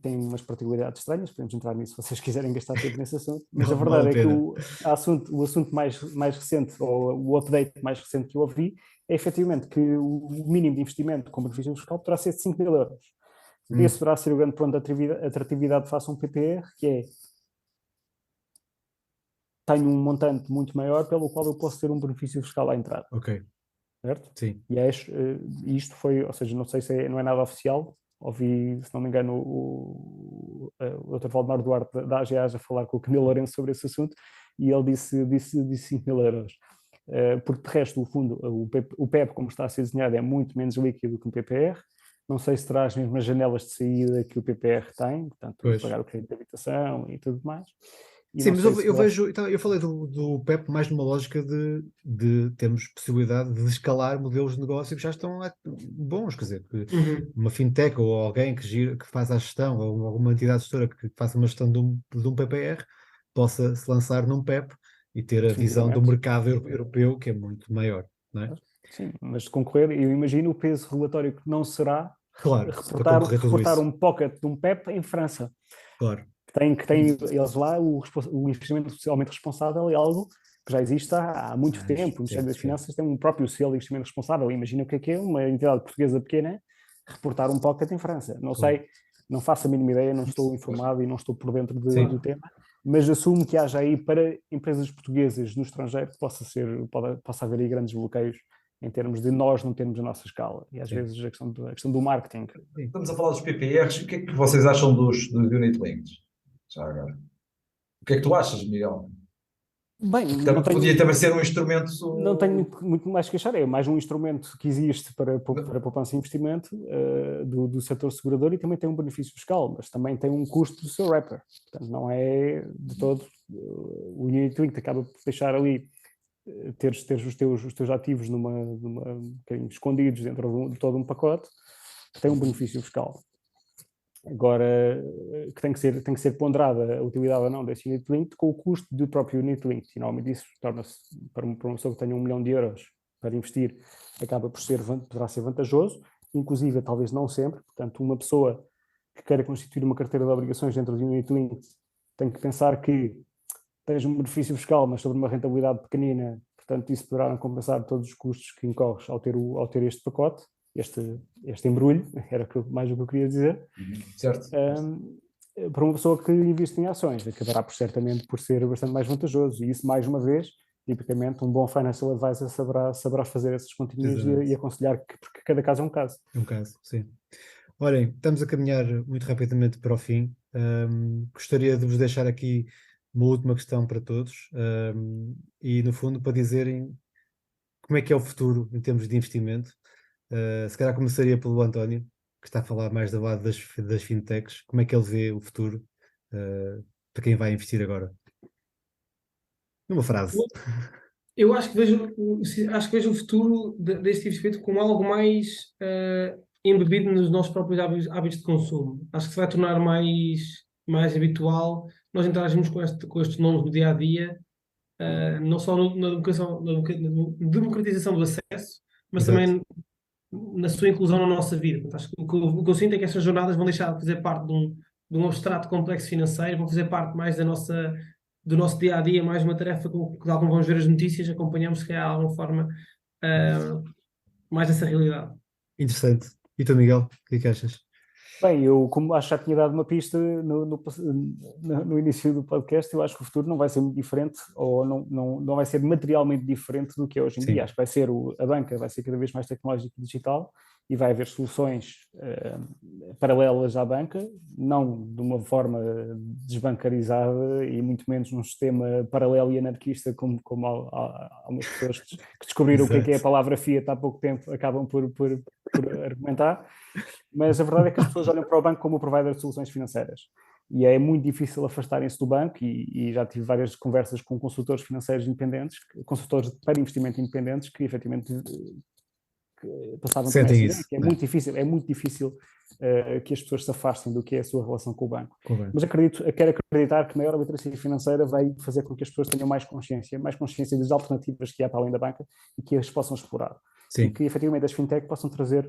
tem umas particularidades estranhas, podemos entrar nisso se vocês quiserem gastar tempo nesse assunto, mas Não, a verdade vale a é que pena. o assunto mais recente, ou o update mais recente que eu ouvi, é efetivamente que o mínimo de investimento com benefício fiscal poderá ser de 5.000 euros. Esse poderá ser o grande ponto de atratividade face a um PPR, que é tenho um montante muito maior pelo qual eu posso ter um benefício fiscal à entrada. Ok. Certo? Sim. E isto foi, ou seja, não sei se não é nada oficial, ouvi, se não me engano, o Dr. Valdemar Duarte da AGAs a falar com o Camilo Lourenço sobre esse assunto, e ele disse 5.000 euros. Porque de resto o PEP, como está a ser desenhado, é muito menos líquido que o PPR. Não sei se terá as mesmas janelas de saída que o PPR tem, portanto, pagar o crédito de habitação e tudo mais. E sim, não mas sei se eu vejo, então, eu falei do PEP mais numa lógica de termos possibilidade de escalar modelos de negócio que já estão bons, quer dizer, que uma fintech ou alguém que faz a gestão, ou alguma entidade gestora que faça uma gestão de um PPR, possa se lançar num PEP e ter a visão do mercado europeu, que é muito maior, não é? Sim, mas de concorrer, eu imagino o peso regulatório que não será Claro, para concorrer tudo reportar isso. um pocket de um PEP em França. Claro. Que tem eles lá, o investimento socialmente responsável é algo que já existe há muito tempo. O Ministério das Finanças tem um próprio selo de investimento responsável. Imagina o que é uma entidade portuguesa pequena reportar um pocket em França. Não sei, não faço a mínima ideia, não estou informado e não estou por dentro do tema, mas assumo que haja aí para empresas portuguesas no estrangeiro que possa haver aí grandes bloqueios em termos de nós não termos a nossa escala. E às vezes a questão do marketing. Estamos a falar dos PPRs, o que é que vocês acham dos Unit Links? Já agora. O que é que tu achas, Miguel? Bem, Podia também ser um instrumento. Não tenho muito mais que achar, é mais um instrumento que existe para poupança e investimento do setor segurador, e também tem um benefício fiscal, mas também tem um custo do seu wrapper. Portanto, não é de todo. O Unit Link acaba por deixar ali teres os teus ativos um bocadinho escondidos dentro de todo um pacote que tem um benefício fiscal. Agora, que tem que ser ponderada a utilidade ou não desse Unit Link com o custo do próprio Unit Link. E normalmente isso torna-se, para uma pessoa que tenha 1 milhão de euros para investir, poderá ser vantajoso, inclusive talvez não sempre. Portanto, uma pessoa que queira constituir uma carteira de obrigações dentro de um Unit Link tem que pensar que tens um benefício fiscal, mas sobre uma rentabilidade pequenina, portanto isso poderá compensar todos os custos que incorres ao ter este pacote, este embrulho, era mais o que eu queria dizer. Certo. Para uma pessoa que investe em ações, acabará certamente por ser bastante mais vantajoso, e isso, mais uma vez, tipicamente um bom financial advisor saberá fazer essas continhas e aconselhar, porque cada caso é um caso. É um caso, sim. Olhem, estamos a caminhar muito rapidamente para o fim. Gostaria de vos deixar aqui uma última questão para todos, e no fundo para dizerem como é que é o futuro em termos de investimento. Se calhar começaria pelo António, que está a falar mais do lado das fintechs. Como é que ele vê o futuro para quem vai investir agora? Numa frase. Eu acho que vejo o futuro deste investimento como algo mais embebido nos nossos próprios hábitos de consumo. Acho que se vai tornar mais habitual nós interagirmos com estes nomes no dia a dia, não só na democratização do acesso, mas Exato. também na sua inclusão na nossa vida. Portanto, acho que o que eu sinto é que estas jornadas vão deixar de fazer parte de um abstrato complexo financeiro, vão fazer parte mais do nosso dia a dia, mais uma tarefa que, tal como vamos ver as notícias, acompanhamos, se calhar, de alguma forma, mais dessa realidade. Interessante. E tu, Miguel, o que achas? Bem, eu, como acho que já tinha dado uma pista no início do podcast, eu acho que o futuro não vai ser muito diferente, ou não vai ser materialmente diferente do que é hoje em dia. Acho que vai ser a banca vai ser cada vez mais tecnológica e digital, e vai haver soluções paralelas à banca, não de uma forma desbancarizada e muito menos num sistema paralelo e anarquista como há umas pessoas que descobriram o que é a palavra fiat há pouco tempo, acabam por argumentar. Mas a verdade é que as pessoas olham para o banco como o provider de soluções financeiras. E é muito difícil afastarem-se do banco, e já tive várias conversas com consultores financeiros independentes, consultores para investimento independentes, que efetivamente passavam por essa ideia, que é muito difícil que as pessoas se afastem do que é a sua relação com o banco. Mas quero acreditar que a maior literacia financeira vai fazer com que as pessoas tenham mais consciência das alternativas que há para além da banca e que as possam explorar. Sim. E que efetivamente as fintech possam trazer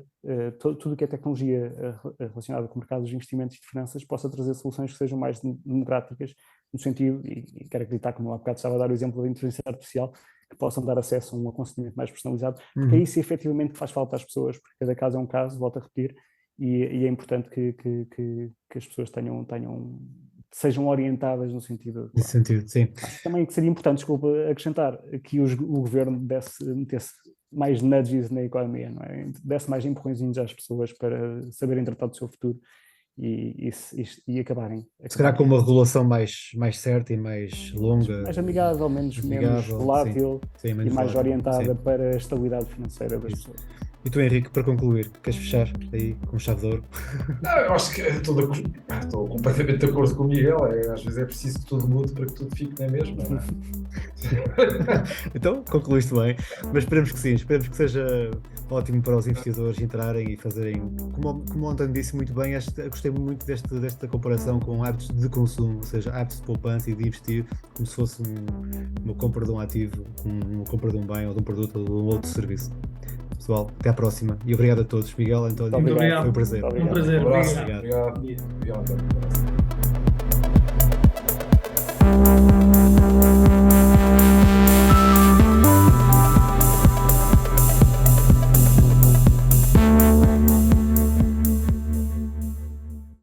tudo o que é tecnologia relacionada com mercados de investimentos e de finanças, possa trazer soluções que sejam mais democráticas, no sentido, e quero acreditar, como há bocado estava a dar o exemplo da inteligência artificial, que possam dar acesso a um aconselhamento mais personalizado, porque é isso efetivamente que faz falta às pessoas, porque cada caso é um caso, volto a repetir, e é importante que as pessoas sejam orientadas no sentido. Nesse sentido, sim. Acho que também seria importante, desculpa, acrescentar que o governo metesse mais nudges na economia, não é? Desse mais empurrõezinhos às pessoas para saberem tratar do seu futuro e acabarem. Se calhar com uma regulação mais certa e mais longa. Mais amigável, menos volátil, sim, e mais volátil, orientada para a estabilidade financeira das pessoas. E tu, Henrique, para concluir, queres fechar aí com chave de ouro? Não, eu acho que estou completamente de acordo com o Miguel. Às vezes é preciso que tudo mude para que tudo fique na mesma, não é? Então, concluíste bem, mas esperemos que sim, esperemos que seja ótimo para os investidores entrarem e fazerem, como o António disse muito bem, gostei muito desta comparação com hábitos de consumo, ou seja, hábitos de poupança e de investir, como se fosse uma compra de um ativo, uma compra de um bem ou de um produto ou de um outro serviço. Pessoal, até à próxima e obrigado a todos. Miguel, António, muito obrigado. Foi um prazer. Um prazer. Obrigado. Obrigado.